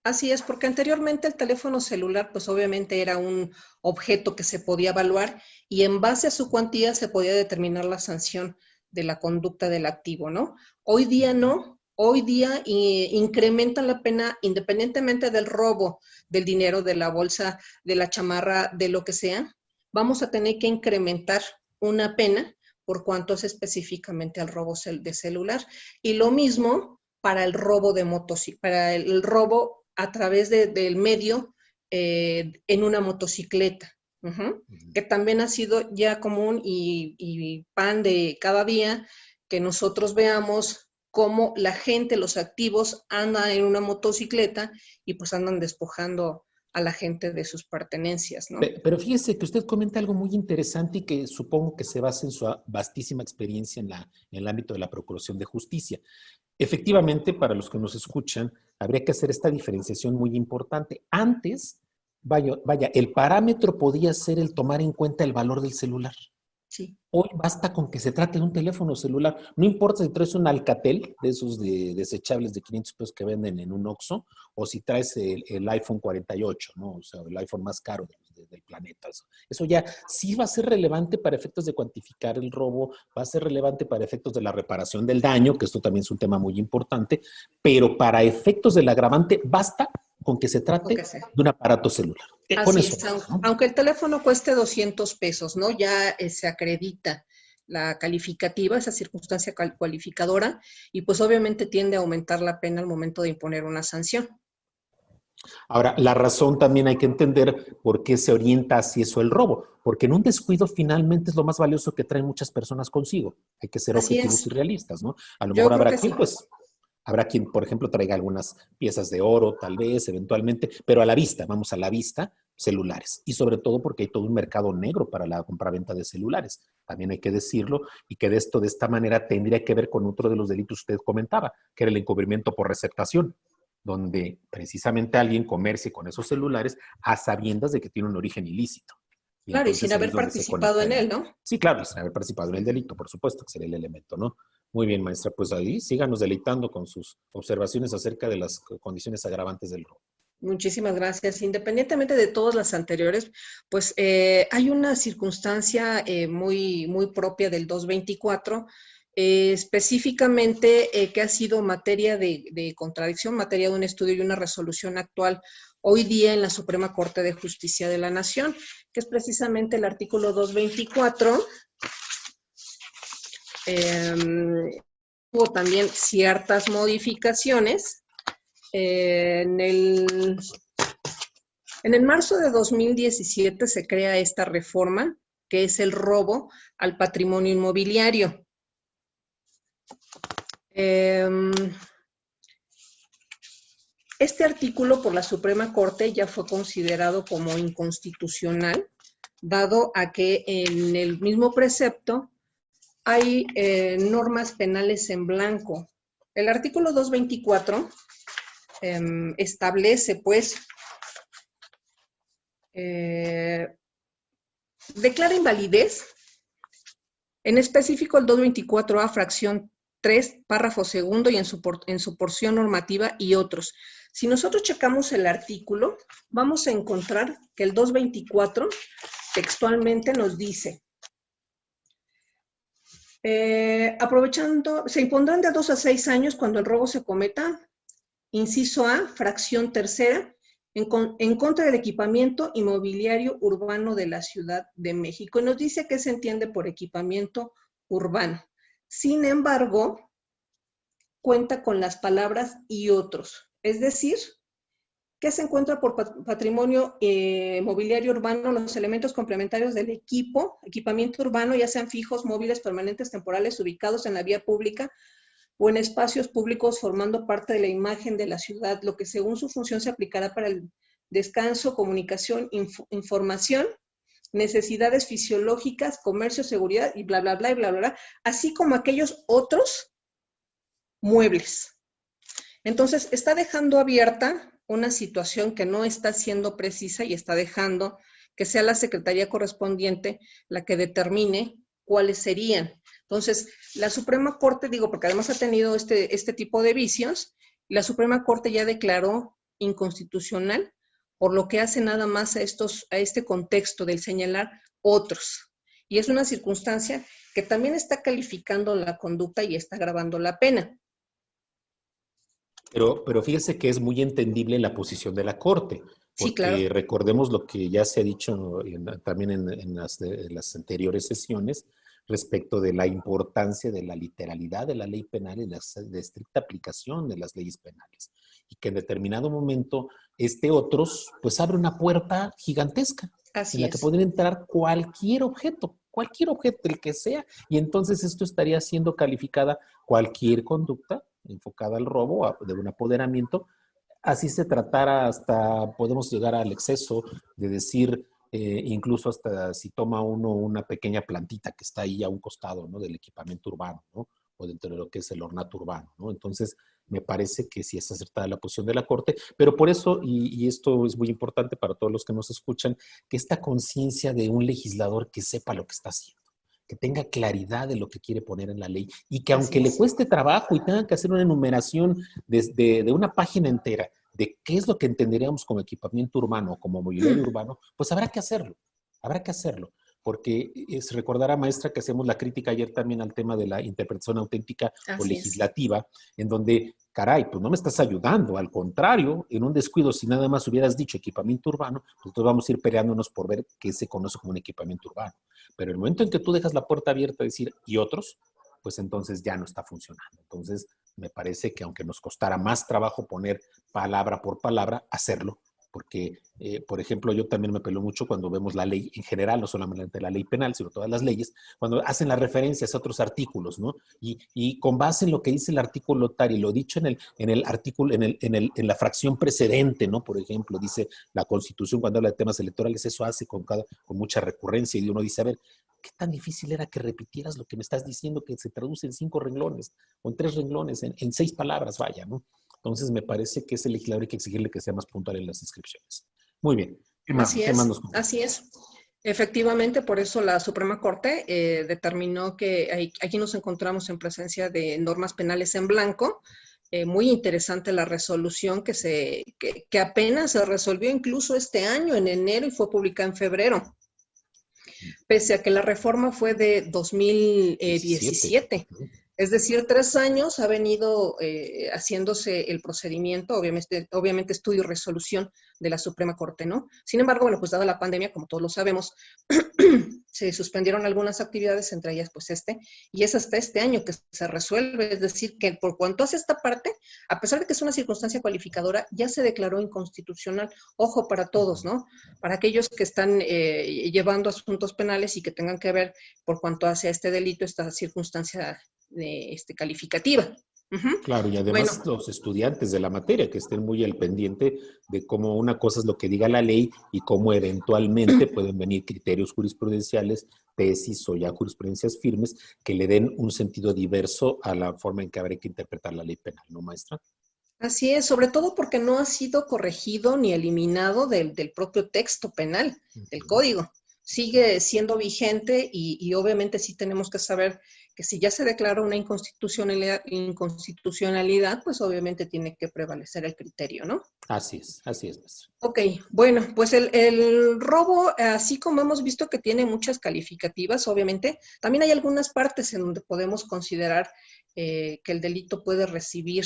Speaker 3: Así es, porque anteriormente el teléfono celular, pues obviamente era un objeto que se podía evaluar y en base a su cuantía se podía determinar la sanción de la conducta del activo, ¿no? Hoy día no, hoy día incrementan la pena independientemente del robo, del dinero, de la bolsa, de la chamarra, de lo que sea, vamos a tener que incrementar una pena por cuanto es específicamente al robo de celular. Y lo mismo para el robo de motocicleta, para el robo a través del medio en una motocicleta, que también ha sido ya común y pan de cada día que nosotros veamos cómo la gente, los activos, andan en una motocicleta y pues andan despojando a la gente de sus pertenencias, ¿no?
Speaker 4: Pero fíjese que usted comenta algo muy interesante y que supongo que se basa en su vastísima experiencia en el ámbito de la Procuración de Justicia. Efectivamente, para los que nos escuchan, habría que hacer esta diferenciación muy importante. Antes, vaya, el parámetro podía ser el tomar en cuenta el valor del celular.
Speaker 3: Sí.
Speaker 4: Hoy basta con que se trate de un teléfono celular. No importa si traes un Alcatel, de esos desechables de 500 pesos que venden en un Oxxo, o si traes el iPhone 48, ¿no? O sea, el iPhone más caro del planeta. Eso ya sí va a ser relevante para efectos de cuantificar el robo, va a ser relevante para efectos de la reparación del daño, que esto también es un tema muy importante, pero para efectos del agravante basta con que se trate de un aparato celular.
Speaker 3: Así es, ¿no? Aunque el teléfono cueste 200 pesos, ¿no? Ya se acredita la calificativa, esa circunstancia cualificadora, y pues obviamente tiende a aumentar la pena al momento de imponer una sanción.
Speaker 4: Ahora, la razón también hay que entender por qué se orienta hacia eso el robo, porque en un descuido finalmente es lo más valioso que traen muchas personas consigo. Hay que ser objetivos y realistas, ¿no? A lo mejor habrá quien, pues, habrá quien, por ejemplo, traiga algunas piezas de oro, tal vez, eventualmente, pero a la vista, vamos a la vista, celulares. Y sobre todo porque hay todo un mercado negro para la compraventa de celulares. También hay que decirlo, y que de esta manera tendría que ver con otro de los delitos que usted comentaba, que era el encubrimiento por receptación. donde precisamente alguien comercie con esos celulares a sabiendas de que tiene un origen ilícito. Y
Speaker 3: claro, y sin
Speaker 4: ahí
Speaker 3: haber
Speaker 4: es donde se
Speaker 3: participado en
Speaker 4: conectaría.
Speaker 3: él, ¿no?
Speaker 4: Sí, claro, sin haber participado en el delito, por supuesto, que sería el elemento, ¿no? Muy bien, maestra, pues ahí síganos deleitando con sus observaciones acerca de las condiciones agravantes del robo.
Speaker 3: Muchísimas gracias. Independientemente de todas las anteriores, pues hay una circunstancia muy propia del 224, específicamente que ha sido materia de contradicción, materia de un estudio y una resolución actual hoy día en la Suprema Corte de Justicia de la Nación, que es precisamente el artículo 224. Hubo también ciertas modificaciones. En el marzo de 2017 se crea esta reforma, que es el robo al patrimonio inmobiliario. Este artículo por la Suprema Corte ya fue considerado como inconstitucional, dado a que en el mismo precepto hay normas penales en blanco. El artículo 224 establece, pues, declara invalidez, en específico el 224A, fracción 3, párrafo segundo y en su porción normativa y otros. Si nosotros checamos el artículo, vamos a encontrar que el 224 textualmente nos dice: aprovechando, se impondrán de 2 a 6 años cuando el robo se cometa, inciso A, fracción tercera, en contra del equipamiento inmobiliario urbano de la Ciudad de México. Y nos dice qué se entiende por equipamiento urbano. Sin embargo, cuenta con las palabras y otros. Es decir, ¿qué se encuentra por patrimonio mobiliario urbano? Los elementos complementarios del equipamiento urbano, ya sean fijos, móviles, permanentes, temporales, ubicados en la vía pública o en espacios públicos formando parte de la imagen de la ciudad, lo que según su función se aplicará para el descanso, comunicación, información, necesidades fisiológicas, comercio, seguridad y bla, bla, bla, y bla, bla, bla, así como aquellos otros muebles. Entonces, está dejando abierta una situación que no está siendo precisa y está dejando que sea la Secretaría correspondiente la que determine cuáles serían. Entonces, la Suprema Corte, digo, porque además ha tenido este tipo de vicios, la Suprema Corte ya declaró inconstitucional, por lo que hace nada más a este contexto del señalar otros. Y es una circunstancia que también está calificando la conducta y está agravando la pena.
Speaker 4: Pero fíjese que es muy entendible la posición de la Corte, porque
Speaker 3: sí, claro,
Speaker 4: recordemos lo que ya se ha dicho también en las anteriores sesiones respecto de la importancia de la literalidad de la ley penal y de estricta aplicación de las leyes penales. Y que en determinado momento otros, pues abre una puerta gigantesca en la que podría entrar cualquier objeto, el que sea, y entonces esto estaría siendo calificada cualquier conducta enfocada al robo, de un apoderamiento, así se tratara hasta, podemos llegar al exceso de decir, incluso hasta si toma uno una pequeña plantita que está ahí a un costado, ¿no?, del equipamiento urbano, ¿no?, o dentro de lo que es el ornato urbano, ¿no? Entonces, me parece que sí es acertada la posición de la Corte, pero por eso, y esto es muy importante para todos los que nos escuchan, que esta conciencia de un legislador que sepa lo que está haciendo, que tenga claridad de lo que quiere poner en la ley y que aunque le cueste trabajo y tenga que hacer una enumeración de una página entera de qué es lo que entenderíamos como equipamiento urbano o como mobiliario urbano, pues habrá que hacerlo, porque se recordará, maestra, que hacemos la crítica ayer también al tema de la interpretación auténtica o legislativa, en donde, caray, pues no me estás ayudando, al contrario, en un descuido, si nada más hubieras dicho equipamiento urbano, pues entonces vamos a ir peleándonos por ver qué se conoce como un equipamiento urbano. Pero el momento en que tú dejas la puerta abierta a decir, y otros, pues entonces ya no está funcionando. Entonces, me parece que aunque nos costara más trabajo poner palabra por palabra, hacerlo, porque, por ejemplo, yo también me peleo mucho cuando vemos la ley en general, no solamente la ley penal, sino todas las leyes, cuando hacen las referencias a otros artículos, ¿no? Y con base en lo que dice el artículo tal y lo dicho en el artículo, en la fracción precedente, ¿no? Por ejemplo, dice la Constitución cuando habla de temas electorales, eso hace con mucha recurrencia y uno dice, a ver, ¿qué tan difícil era que repitieras lo que me estás diciendo que se traduce en 5 renglones o en 3 renglones, en 6 palabras, vaya, ¿no? Entonces, me parece que ese legislador hay que exigirle que sea más puntual en las inscripciones. Muy bien. ¿Qué más?
Speaker 3: Así
Speaker 4: ¿Qué
Speaker 3: es,
Speaker 4: más nos cuenta?
Speaker 3: así es. Efectivamente, por eso la Suprema Corte determinó que aquí nos encontramos en presencia de normas penales en blanco. Muy interesante la resolución que apenas se resolvió incluso este año, en enero, y fue publicada en febrero, pese a que la reforma fue de 2017. Es decir, 3 años ha venido haciéndose el procedimiento, obviamente estudio y resolución de la Suprema Corte, ¿no? Sin embargo, bueno, pues dada la pandemia, como todos lo sabemos, se suspendieron algunas actividades, entre ellas pues y es hasta este año que se resuelve, es decir, que por cuanto hace esta parte, a pesar de que es una circunstancia cualificadora, ya se declaró inconstitucional. Ojo para todos, ¿no? Para aquellos que están llevando asuntos penales y que tengan que ver por cuanto hace a este delito, esta circunstancia calificativa.
Speaker 4: Claro, y además bueno, los estudiantes de la materia que estén muy al pendiente de cómo una cosa es lo que diga la ley y cómo eventualmente pueden venir criterios jurisprudenciales, tesis o ya jurisprudencias firmes que le den un sentido diverso a la forma en que habrá que interpretar la ley penal, ¿no, maestra?
Speaker 3: Así es, sobre todo porque no ha sido corregido ni eliminado del propio texto penal, del código. Sigue siendo vigente y obviamente sí tenemos que saber que si ya se declara una inconstitucionalidad, pues obviamente tiene que prevalecer el criterio, ¿no?
Speaker 4: Así es, maestra.
Speaker 3: Ok, bueno, pues el robo, así como hemos visto que tiene muchas calificativas, obviamente, también hay algunas partes en donde podemos considerar que el delito puede recibir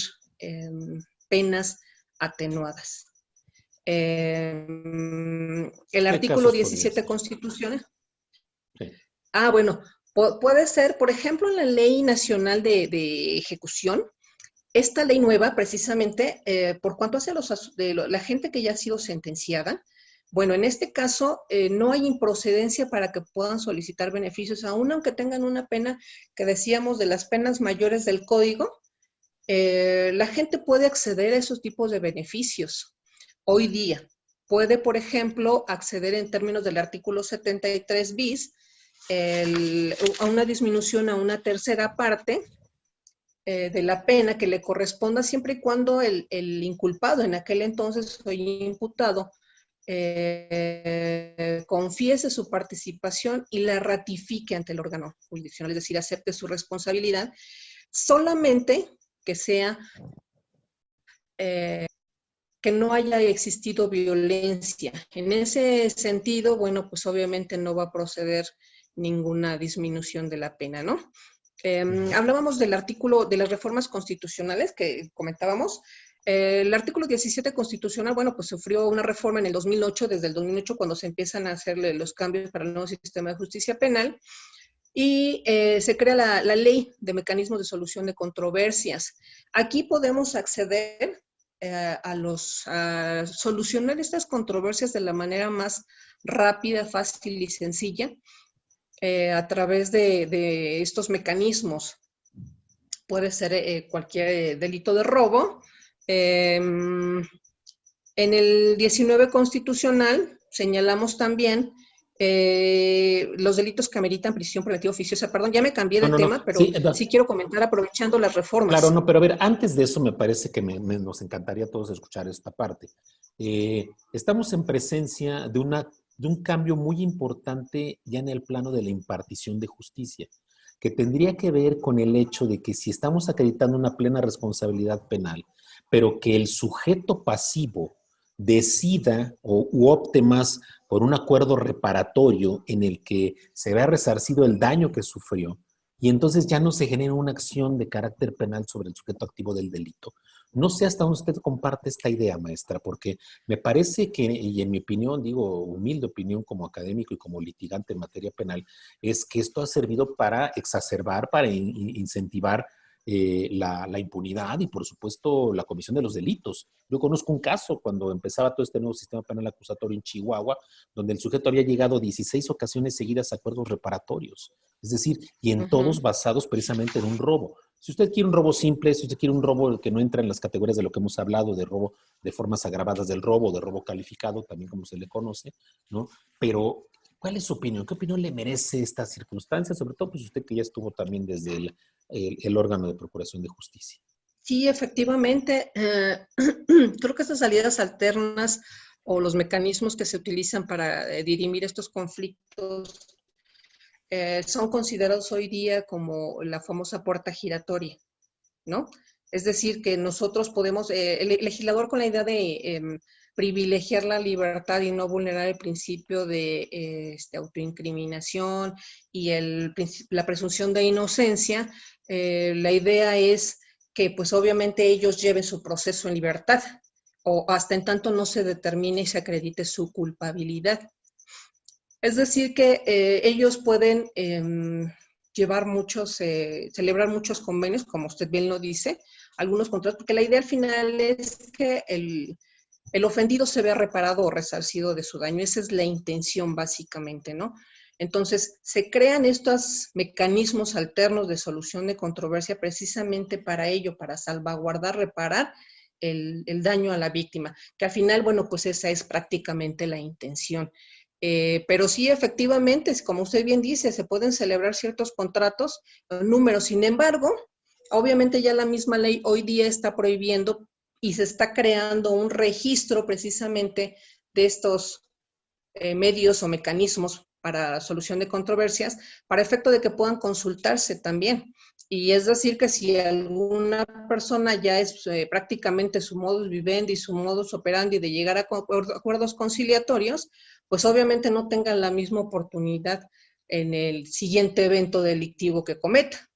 Speaker 3: penas atenuadas. El artículo 17 constitucional.
Speaker 4: Sí.
Speaker 3: Bueno, puede ser, por ejemplo, en la Ley Nacional de Ejecución, esta ley nueva, precisamente, por cuanto hace la gente que ya ha sido sentenciada, bueno, en este caso no hay improcedencia para que puedan solicitar beneficios, aún aunque tengan una pena que decíamos de las penas mayores del código, la gente puede acceder a esos tipos de beneficios. Hoy día puede, por ejemplo, acceder en términos del artículo 73 bis a una disminución a una tercera parte de la pena que le corresponda siempre y cuando el inculpado, en aquel entonces o imputado, confiese su participación y la ratifique ante el órgano jurisdiccional, es decir, acepte su responsabilidad, solamente que sea que no haya existido violencia. En ese sentido, bueno, pues obviamente no va a proceder ninguna disminución de la pena, ¿no? Hablábamos del artículo de las reformas constitucionales que comentábamos. El artículo 17 constitucional, bueno, pues sufrió una reforma en el 2008, desde el 2008 cuando se empiezan a hacerle los cambios para el nuevo sistema de justicia penal, y se crea la ley de mecanismos de solución de controversias. Aquí podemos acceder a solucionar estas controversias de la manera más rápida, fácil y sencilla a través de estos mecanismos. Puede ser cualquier delito de robo. En el 19 constitucional señalamos también los delitos que ameritan prisión preventiva oficiosa. Perdón, ya me cambié de tema, pero sí quiero comentar aprovechando las reformas.
Speaker 4: Claro, no, pero a ver, antes de eso me parece que nos encantaría a todos escuchar esta parte. Estamos en presencia de un cambio muy importante ya en el plano de la impartición de justicia, que tendría que ver con el hecho de que si estamos acreditando una plena responsabilidad penal, pero que el sujeto pasivo decida u opte más por un acuerdo reparatorio en el que se vea resarcido el daño que sufrió, y entonces ya no se genera una acción de carácter penal sobre el sujeto activo del delito. No sé hasta dónde usted comparte esta idea, maestra, porque me parece que, y en mi opinión, digo, humilde opinión como académico y como litigante en materia penal, es que esto ha servido para exacerbar, para incentivar la impunidad y, por supuesto, la comisión de los delitos. Yo conozco un caso cuando empezaba todo este nuevo sistema penal acusatorio en Chihuahua, donde el sujeto había llegado 16 ocasiones seguidas a acuerdos reparatorios. Es decir, y en todos basados precisamente en un robo. Si usted quiere un robo simple, si usted quiere un robo que no entra en las categorías de lo que hemos hablado, de robo de formas agravadas del robo, de robo calificado, también como se le conoce, ¿no? Pero, ¿cuál es su opinión? ¿Qué opinión le merece esta circunstancia? Sobre todo, pues usted que ya estuvo también desde el órgano de procuración de justicia.
Speaker 3: Sí, efectivamente, creo que estas salidas alternas o los mecanismos que se utilizan para dirimir estos conflictos son considerados hoy día como la famosa puerta giratoria, ¿no? Es decir, que nosotros podemos, el legislador con la idea de privilegiar la libertad y no vulnerar el principio de autoincriminación y la presunción de inocencia, la idea es que pues obviamente ellos lleven su proceso en libertad o hasta en tanto no se determine y se acredite su culpabilidad. Es decir, que ellos pueden celebrar muchos convenios, como usted bien lo dice, algunos contratos, porque la idea al final es que el ofendido se vea reparado o resarcido de su daño. Esa es la intención básicamente, ¿no? Entonces, se crean estos mecanismos alternos de solución de controversia precisamente para ello, para salvaguardar, reparar el daño a la víctima, que al final, bueno, pues esa es prácticamente la intención. Pero sí, efectivamente, como usted bien dice, se pueden celebrar ciertos contratos, números. Sin embargo, obviamente ya la misma ley hoy día está prohibiendo y se está creando un registro precisamente de estos medios o mecanismos para solución de controversias, para efecto de que puedan consultarse también. Y es decir, que si alguna persona ya es prácticamente su modus vivendi, su modus operandi de llegar a acuerdos conciliatorios, pues obviamente no tengan la misma oportunidad en el siguiente evento delictivo que cometa.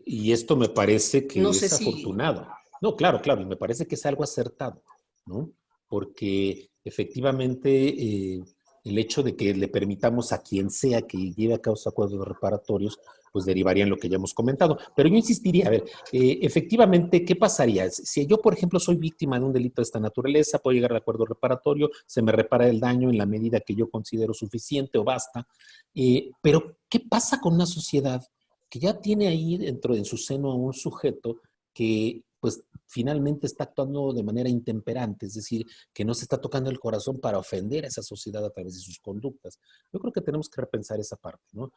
Speaker 4: Y esto me parece que
Speaker 3: No sé
Speaker 4: es afortunado. No, claro, y me parece que es algo acertado, ¿no? Porque efectivamente el hecho de que le permitamos a quien sea que lleve a cabo acuerdos reparatorios, pues derivaría en lo que ya hemos comentado. Pero yo insistiría, a ver, efectivamente, ¿qué pasaría? Si yo, por ejemplo, soy víctima de un delito de esta naturaleza, puedo llegar al acuerdo reparatorio, se me repara el daño en la medida que yo considero suficiente o basta, pero ¿qué pasa con una sociedad que ya tiene ahí dentro de su seno a un sujeto que pues finalmente está actuando de manera intemperante, es decir, que no se está tocando el corazón para ofender a esa sociedad a través de sus conductas? Yo creo que tenemos que repensar esa parte, ¿no?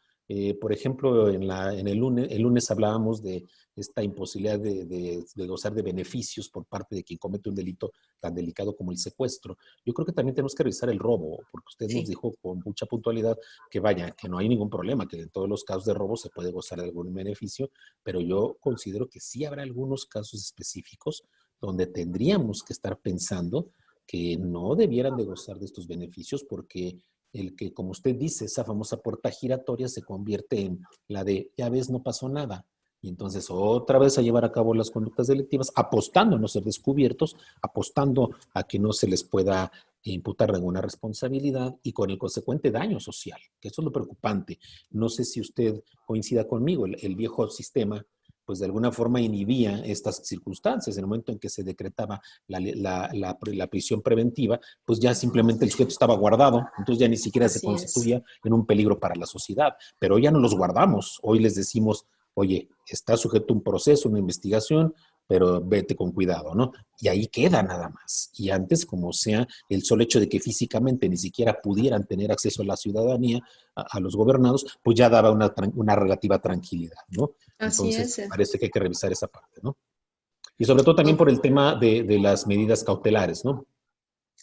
Speaker 4: Por ejemplo, el lunes hablábamos de esta imposibilidad de gozar de beneficios por parte de quien comete un delito tan delicado como el secuestro. Yo creo que también tenemos que revisar el robo, porque usted nos dijo con mucha puntualidad que vaya, que no hay ningún problema, que en todos los casos de robo se puede gozar de algún beneficio, pero yo considero que sí habrá algunos casos específicos donde tendríamos que estar pensando que no debieran de gozar de estos beneficios, porque el que, como usted dice, esa famosa puerta giratoria se convierte en la de, ya ves, no pasó nada. Y entonces otra vez a llevar a cabo las conductas delictivas, apostando a no ser descubiertos, apostando a que no se les pueda imputar ninguna responsabilidad y con el consecuente daño social, que eso es lo preocupante. No sé si usted coincida conmigo, el viejo sistema pues de alguna forma inhibía estas circunstancias. En el momento en que se decretaba la prisión preventiva, pues ya simplemente el sujeto estaba guardado, entonces ya ni siquiera se constituía en un peligro para la sociedad. Pero hoy ya no los guardamos, hoy les decimos, oye, está sujeto a un proceso, una investigación, pero vete con cuidado, ¿no? Y ahí queda nada más. Y antes, como sea, el solo hecho de que físicamente ni siquiera pudieran tener acceso a la ciudadanía, a los gobernados, pues ya daba una relativa tranquilidad, ¿no? Entonces, parece que hay que revisar esa parte, ¿no? Y sobre todo también por el tema de las medidas cautelares, ¿no?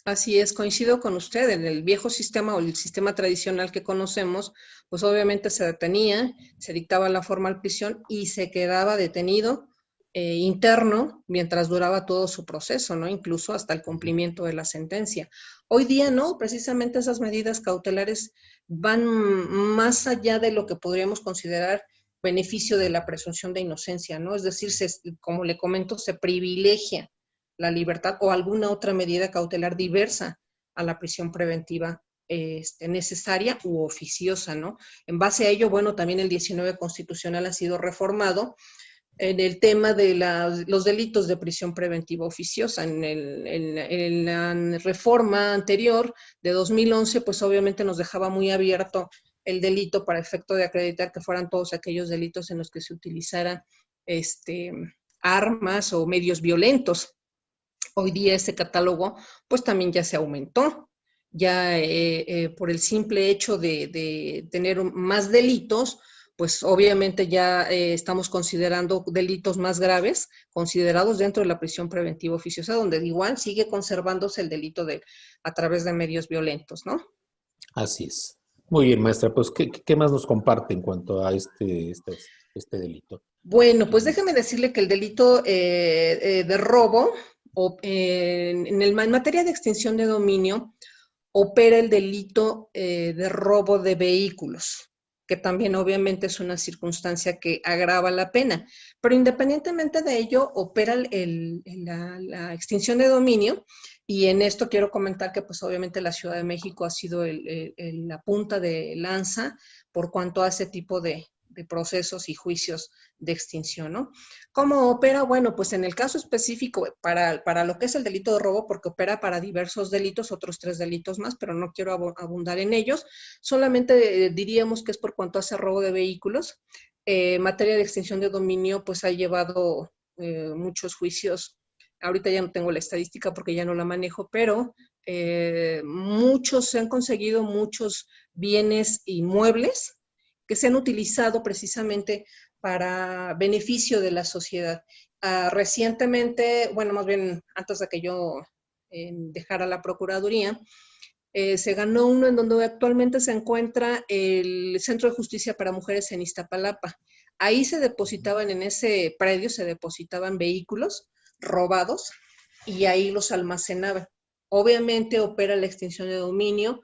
Speaker 3: Así es, coincido con usted. En el viejo sistema o el sistema tradicional que conocemos, pues obviamente se detenía, se dictaba la formal prisión y se quedaba detenido interno mientras duraba todo su proceso, ¿no? Incluso hasta el cumplimiento de la sentencia. Hoy día no, precisamente esas medidas cautelares van más allá de lo que podríamos considerar beneficio de la presunción de inocencia, ¿no? Es decir, como le comento, se privilegia la libertad o alguna otra medida cautelar diversa a la prisión preventiva necesaria u oficiosa, ¿no? En base a ello, bueno, también el 19 constitucional ha sido reformado en el tema de los delitos de prisión preventiva oficiosa. En la reforma anterior de 2011, pues obviamente nos dejaba muy abierto el delito para efecto de acreditar que fueran todos aquellos delitos en los que se utilizaran armas o medios violentos. Hoy día ese catálogo pues también ya se aumentó, ya por el simple hecho de tener más delitos, pues obviamente ya estamos considerando delitos más graves, considerados dentro de la prisión preventiva oficiosa, donde igual sigue conservándose el delito a través de medios violentos, ¿no?
Speaker 4: Así es. Muy bien, maestra. Pues, ¿qué más nos comparte en cuanto a este delito?
Speaker 3: Bueno, pues déjeme decirle que el delito de robo, en materia de extinción de dominio, opera el delito de robo de vehículos, que también obviamente es una circunstancia que agrava la pena. Pero independientemente de ello, opera la extinción de dominio, y en esto quiero comentar que pues obviamente la Ciudad de México ha sido la punta de lanza por cuanto a ese tipo de procesos y juicios de extinción, ¿no? ¿Cómo opera? Bueno, pues en el caso específico, para lo que es el delito de robo, porque opera para diversos delitos, otros 3 delitos más, pero no quiero abundar en ellos, solamente diríamos que es por cuanto hace robo de vehículos. Materia de extinción de dominio, pues ha llevado muchos juicios. Ahorita ya no tengo la estadística porque ya no la manejo, pero se han conseguido muchos bienes inmuebles que se han utilizado precisamente para beneficio de la sociedad. Recientemente, bueno, más bien antes de que yo dejara la Procuraduría, se ganó uno en donde actualmente se encuentra el Centro de Justicia para Mujeres en Iztapalapa. Ahí en ese predio se depositaban vehículos robados y ahí los almacenaban. Obviamente opera la extinción de dominio.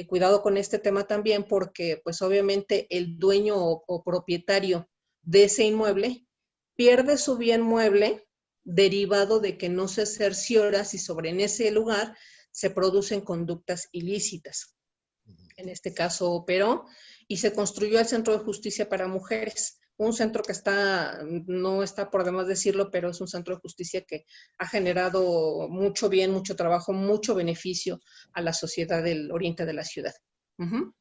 Speaker 3: Cuidado con este tema también porque pues obviamente el dueño o propietario de ese inmueble pierde su bien mueble derivado de que no se cerciora si en ese lugar se producen conductas ilícitas. En este caso operó y se construyó el Centro de Justicia para Mujeres, un centro que no está por demás decirlo, pero es un centro de justicia que ha generado mucho bien, mucho trabajo, mucho beneficio a la sociedad del oriente de la ciudad.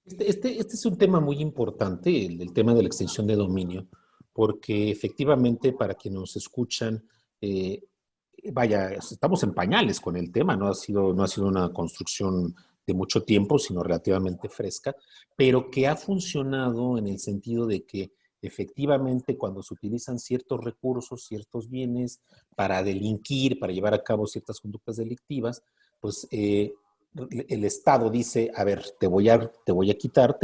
Speaker 4: Este es un tema muy importante, el tema de la extinción de dominio, porque efectivamente para quienes nos escuchan, estamos en pañales con el tema, no ha sido una construcción de mucho tiempo, sino relativamente fresca, pero que ha funcionado en el sentido de que efectivamente cuando se utilizan ciertos recursos, ciertos bienes para delinquir, para llevar a cabo ciertas conductas delictivas, pues el Estado dice, a ver, te voy a quitar,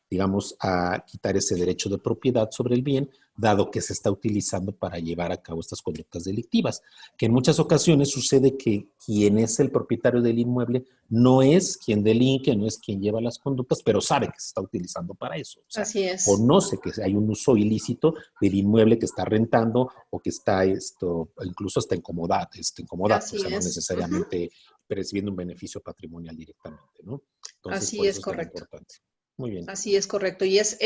Speaker 4: digamos, a quitar ese derecho de propiedad sobre el bien, dado que se está utilizando para llevar a cabo estas conductas delictivas. Que en muchas ocasiones sucede que quien es el propietario del inmueble no es quien delinque, no es quien lleva las conductas, pero sabe que se está utilizando para eso. O sea,
Speaker 3: así es.
Speaker 4: Conoce que hay un uso ilícito del inmueble que está rentando o que está incluso está incomodado, o sea, no necesariamente recibiendo un beneficio patrimonial directamente, ¿no? Entonces,
Speaker 3: así
Speaker 4: por
Speaker 3: es,
Speaker 4: eso
Speaker 3: correcto.
Speaker 4: Es importante. Muy bien.
Speaker 3: Así es, correcto. Y es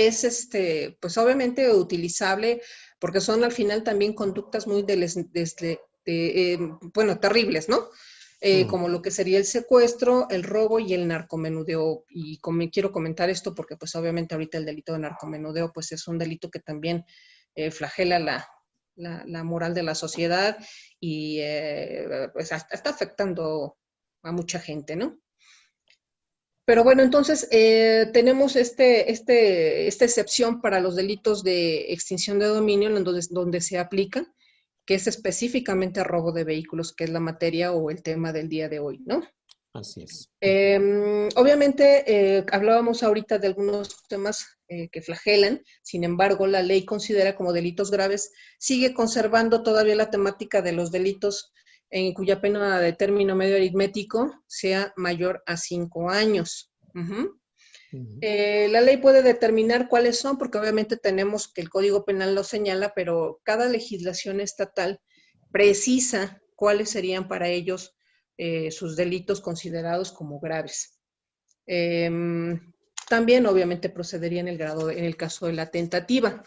Speaker 3: pues obviamente utilizable porque son al final también conductas muy terribles, ¿no? Como lo que sería el secuestro, el robo y el narcomenudeo. Y quiero comentar esto porque pues obviamente ahorita el delito de narcomenudeo pues es un delito que también flagela la moral de la sociedad y pues está afectando a mucha gente, ¿no? Pero bueno, entonces tenemos esta excepción para los delitos de extinción de dominio en donde se aplica, que es específicamente robo de vehículos, que es la materia o el tema del día de hoy, ¿no?
Speaker 4: Así es.
Speaker 3: Obviamente, hablábamos ahorita de algunos temas que flagelan, sin embargo, la ley considera como delitos graves, sigue conservando todavía la temática de los delitos en cuya pena de término medio aritmético sea mayor a 5 años. La ley puede determinar cuáles son, porque obviamente tenemos que el Código Penal lo señala, pero cada legislación estatal precisa cuáles serían para ellos sus delitos considerados como graves. También, obviamente, procedería en el caso de la tentativa.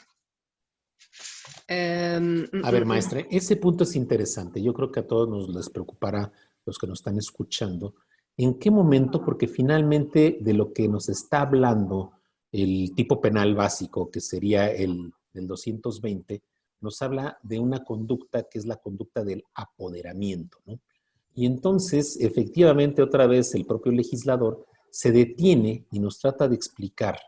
Speaker 4: A ver, maestra, ese punto es interesante. Yo creo que a todos les preocupará, los que nos están escuchando, en qué momento, porque finalmente de lo que nos está hablando el tipo penal básico, que sería el 220, nos habla de una conducta que es la conducta del apoderamiento, ¿no? Y entonces, efectivamente, otra vez el propio legislador se detiene y nos trata de explicar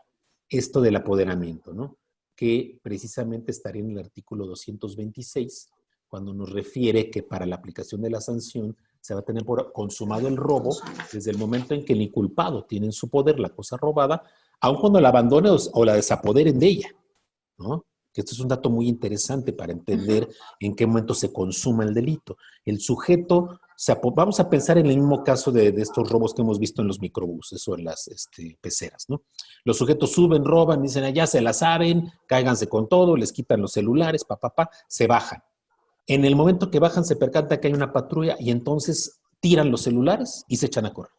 Speaker 4: esto del apoderamiento, ¿no? que precisamente estaría en el artículo 226, cuando nos refiere que para la aplicación de la sanción se va a tener por consumado el robo desde el momento en que el inculpado tiene en su poder la cosa robada, aun cuando la abandone o la desapoderen de ella, ¿no? Que esto es un dato muy interesante para entender en qué momento se consuma el delito. El sujeto, vamos a pensar en el mismo caso de estos robos que hemos visto en los microbuses o en las peceras, ¿no? Los sujetos suben, roban, dicen, ya se la saben, cáiganse con todo, les quitan los celulares, se bajan. En el momento que bajan se percata que hay una patrulla y entonces tiran los celulares y se echan a correr.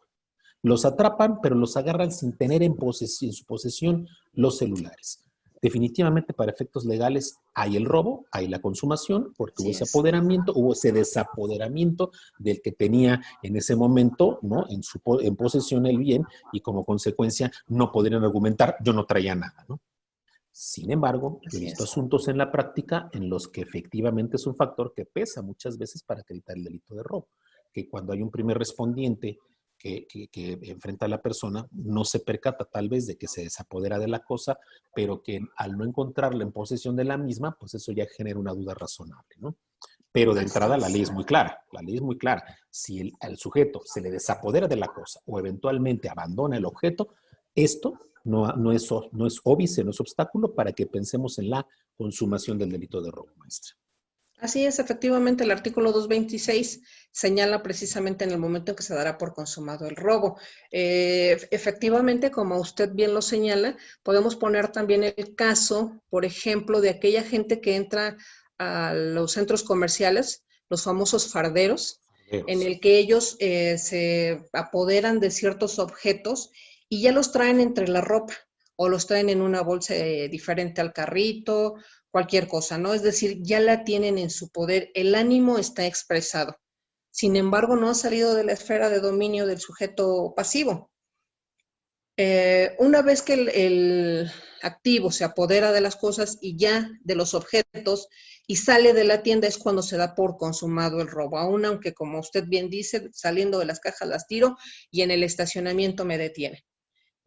Speaker 4: Los atrapan, pero los agarran sin tener en su posesión los celulares. Definitivamente, para efectos legales, hay el robo, hay la consumación, porque hubo ese apoderamiento, hubo ese desapoderamiento del que tenía en ese momento, ¿no?, en posesión el bien, y como consecuencia no podrían argumentar, yo no traía nada, ¿no? Sin embargo, he visto asuntos en la práctica en los que efectivamente es un factor que pesa muchas veces para acreditar el delito de robo, que cuando hay un primer respondiente que enfrenta a la persona, no se percata tal vez de que se desapodera de la cosa, pero que al no encontrarla en posesión de la misma, pues eso ya genera una duda razonable, ¿no? Pero de entrada la ley es muy clara, Si al sujeto se le desapodera de la cosa o eventualmente abandona el objeto, esto no es óbice, no es obstáculo para que pensemos en la consumación del delito de robo, maestra.
Speaker 3: Así es, efectivamente, el artículo 226 señala precisamente en el momento en que se dará por consumado el robo. Efectivamente, como usted bien lo señala, podemos poner también el caso, por ejemplo, de aquella gente que entra a los centros comerciales, los famosos farderos, en el que ellos se apoderan de ciertos objetos y ya los traen entre la ropa o los traen en una bolsa diferente al carrito, cualquier cosa, ¿no? Es decir, ya la tienen en su poder, el ánimo está expresado. Sin embargo, no ha salido de la esfera de dominio del sujeto pasivo. Una vez que el activo se apodera de las cosas y ya de los objetos y sale de la tienda es cuando se da por consumado el robo, aún aunque, como usted bien dice, saliendo de las cajas las tiro y en el estacionamiento me detiene.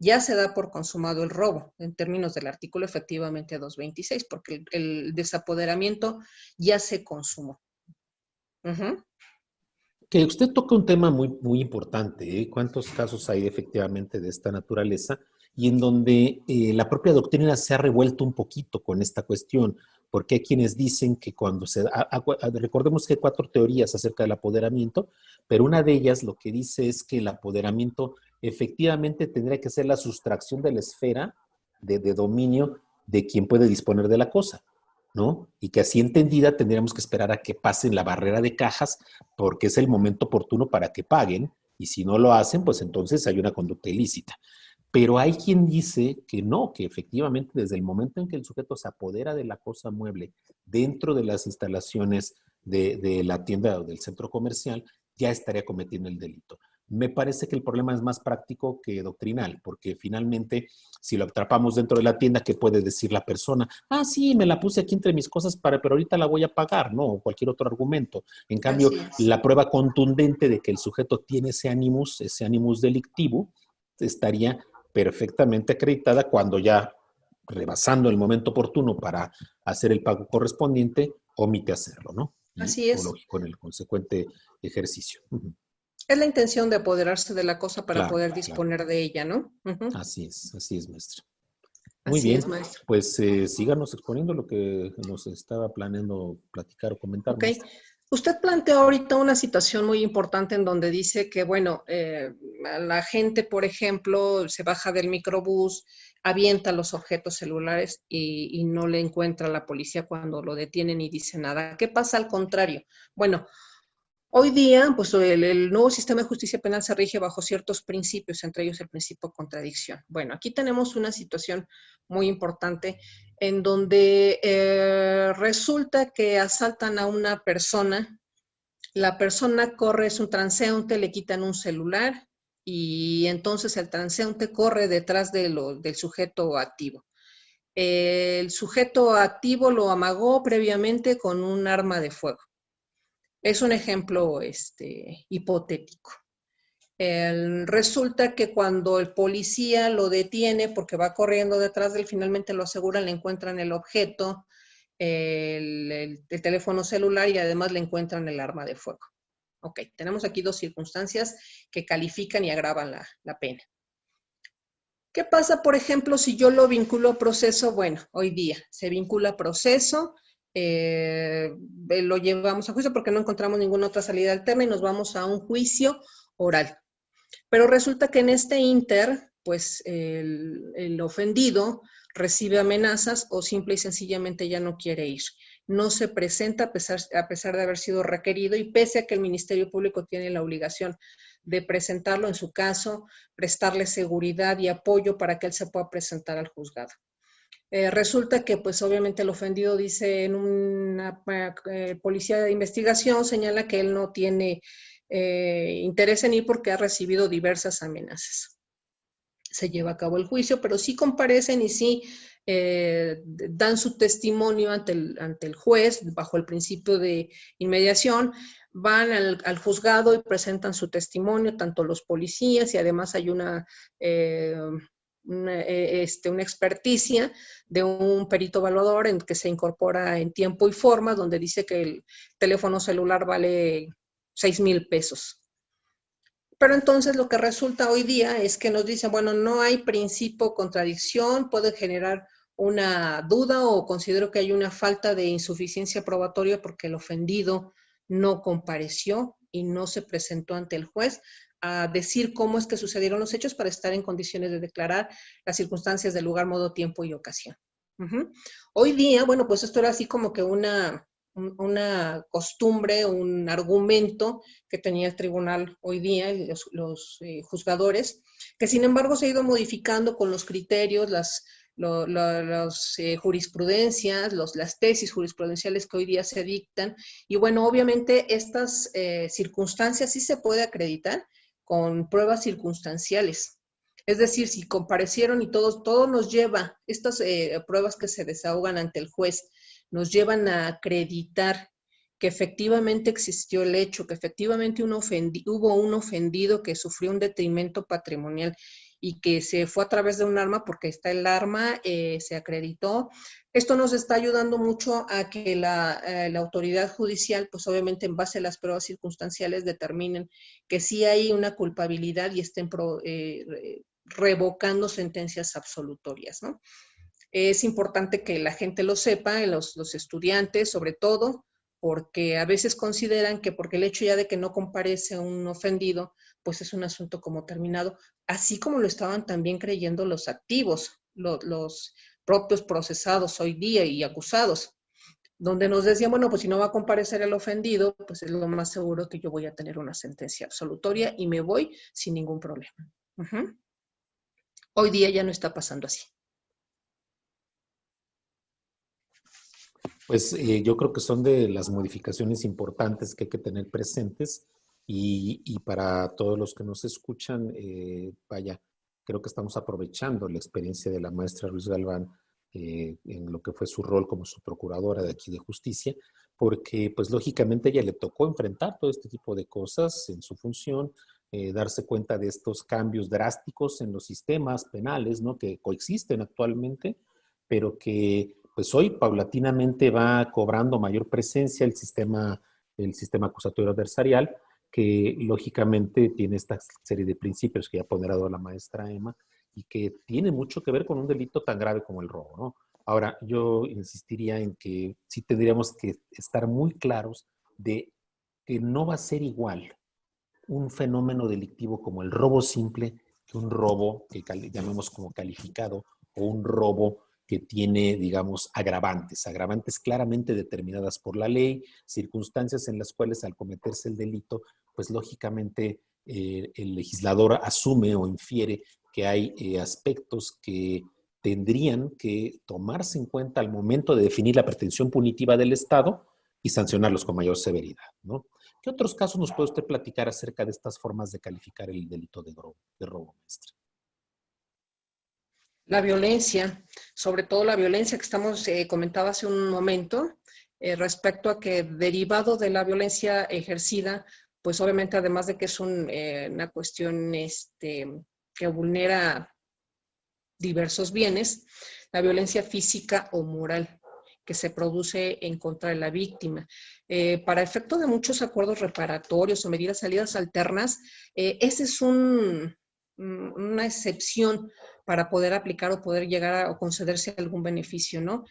Speaker 3: Ya se da por consumado el robo, en términos del artículo efectivamente 226, porque el desapoderamiento ya se consumó.
Speaker 4: Que usted toca un tema muy, muy importante, ¿eh? ¿Cuántos casos hay efectivamente de esta naturaleza? Y en donde la propia doctrina se ha revuelto un poquito con esta cuestión, porque hay quienes dicen que cuando recordemos que hay 4 teorías acerca del apoderamiento, pero una de ellas lo que dice es que el apoderamiento efectivamente tendría que ser la sustracción de la esfera de dominio de quien puede disponer de la cosa, ¿no? Y que así entendida tendríamos que esperar a que pasen la barrera de cajas porque es el momento oportuno para que paguen, y si no lo hacen, pues entonces hay una conducta ilícita. Pero hay quien dice que no, que efectivamente desde el momento en que el sujeto se apodera de la cosa mueble dentro de las instalaciones de la tienda o del centro comercial, ya estaría cometiendo el delito. Me parece que el problema es más práctico que doctrinal, porque finalmente, si lo atrapamos dentro de la tienda, ¿qué puede decir la persona? Ah, sí, me la puse aquí entre mis cosas, pero ahorita la voy a pagar, ¿no? O cualquier otro argumento. En cambio, la prueba contundente de que el sujeto tiene ese ánimos delictivo, estaría perfectamente acreditada cuando ya, rebasando el momento oportuno para hacer el pago correspondiente, omite hacerlo, ¿no?
Speaker 3: Así es.
Speaker 4: Con el consecuente ejercicio.
Speaker 3: Es la intención de apoderarse de la cosa para poder disponer de ella, ¿no?
Speaker 4: Así es, maestra. Muy bien, maestro. Pues síganos exponiendo lo que nos estaba planeando platicar o comentar.
Speaker 3: Ok. Usted planteó ahorita una situación muy importante en donde dice que, bueno, la gente, por ejemplo, se baja del microbús, avienta los objetos celulares y no le encuentra a la policía cuando lo detienen y dice nada. ¿Qué pasa al contrario? Bueno, hoy día, pues el nuevo sistema de justicia penal se rige bajo ciertos principios, entre ellos el principio de contradicción. Bueno, aquí tenemos una situación muy importante en donde resulta que asaltan a una persona, la persona corre, es un transeúnte, le quitan un celular y entonces el transeúnte corre detrás del sujeto activo. El sujeto activo lo amagó previamente con un arma de fuego. Es un ejemplo hipotético. Resulta que cuando el policía lo detiene porque va corriendo detrás de él, finalmente lo aseguran, le encuentran el objeto, el teléfono celular y además le encuentran el arma de fuego. Ok, tenemos aquí dos circunstancias que califican y agravan la pena. ¿Qué pasa, por ejemplo, si yo lo vinculo a proceso? Bueno, hoy día se vincula a proceso, lo llevamos a juicio porque no encontramos ninguna otra salida alterna y nos vamos a un juicio oral. Pero resulta que en este inter, pues el ofendido recibe amenazas o simple y sencillamente ya no quiere ir. No se presenta a pesar de haber sido requerido y pese a que el Ministerio Público tiene la obligación de presentarlo, en su caso, prestarle seguridad y apoyo para que él se pueda presentar al juzgado. Resulta que, pues, obviamente el ofendido dice en una policía de investigación, señala que él no tiene interés en ir porque ha recibido diversas amenazas. Se lleva a cabo el juicio, pero sí comparecen y sí dan su testimonio ante el juez bajo el principio de inmediación, van al juzgado y presentan su testimonio, tanto los policías y además hay una experticia de un perito evaluador en que se incorpora en tiempo y forma, donde dice que el teléfono celular vale 6,000 pesos. Pero entonces lo que resulta hoy día es que nos dicen, bueno, no hay principio contradicción, puede generar una duda o considero que hay una falta de insuficiencia probatoria porque el ofendido no compareció y no se presentó ante el juez a decir cómo es que sucedieron los hechos para estar en condiciones de declarar las circunstancias del lugar, modo, tiempo y ocasión. Hoy día, bueno, pues esto era así como que una costumbre, un argumento que tenía el tribunal hoy día, los juzgadores, que sin embargo se ha ido modificando con los criterios, las jurisprudencias, las tesis jurisprudenciales que hoy día se dictan. Y bueno, obviamente estas circunstancias sí se puede acreditar con pruebas circunstanciales. Es decir, si comparecieron y todo nos lleva, estas pruebas que se desahogan ante el juez, nos llevan a acreditar que efectivamente existió el hecho, que efectivamente hubo un ofendido que sufrió un detrimento patrimonial y que se fue a través de un arma porque está el arma, se acreditó. Esto nos está ayudando mucho a que la autoridad judicial, pues obviamente en base a las pruebas circunstanciales, determinen que sí hay una culpabilidad y estén revocando sentencias absolutorias, ¿no? Es importante que la gente lo sepa, los estudiantes sobre todo, porque a veces consideran que porque el hecho ya de que no comparece un ofendido, pues es un asunto como terminado, así como lo estaban también creyendo los activos, los propios procesados hoy día y acusados, donde nos decían, bueno, pues si no va a comparecer el ofendido, pues es lo más seguro que yo voy a tener una sentencia absolutoria y me voy sin ningún problema. Hoy día ya no está pasando así.
Speaker 4: Pues yo creo que son de las modificaciones importantes que hay que tener presentes y para todos los que nos escuchan, vaya, creo que estamos aprovechando la experiencia de la maestra Ruiz Galván en lo que fue su rol como su procuradora de aquí de justicia, porque pues lógicamente a ella le tocó enfrentar todo este tipo de cosas en su función, darse cuenta de estos cambios drásticos en los sistemas penales, ¿no? Que coexisten actualmente, pero que pues hoy paulatinamente va cobrando mayor presencia el sistema acusatorio adversarial, que lógicamente tiene esta serie de principios que ya ha ponderado la maestra Emma y que tiene mucho que ver con un delito tan grave como el robo, ¿no? Ahora, yo insistiría en que sí tendríamos que estar muy claros de que no va a ser igual un fenómeno delictivo como el robo simple que un robo que llamemos como calificado o un robo que tiene, digamos, agravantes claramente determinadas por la ley, circunstancias en las cuales al cometerse el delito, pues lógicamente el legislador asume o infiere que hay aspectos que tendrían que tomarse en cuenta al momento de definir la pretensión punitiva del Estado y sancionarlos con mayor severidad, ¿no? ¿Qué otros casos nos puede usted platicar acerca de estas formas de calificar el delito de robo, maestra?
Speaker 3: La violencia, sobre todo la violencia que estamos comentaba hace un momento, respecto a que derivado de la violencia ejercida pues obviamente además de que es una cuestión que vulnera diversos bienes, la violencia física o moral que se produce en contra de la víctima. Para efecto de muchos acuerdos reparatorios o medidas salidas alternas, ese es una excepción para poder aplicar o poder llegar o concederse algún beneficio, ¿no?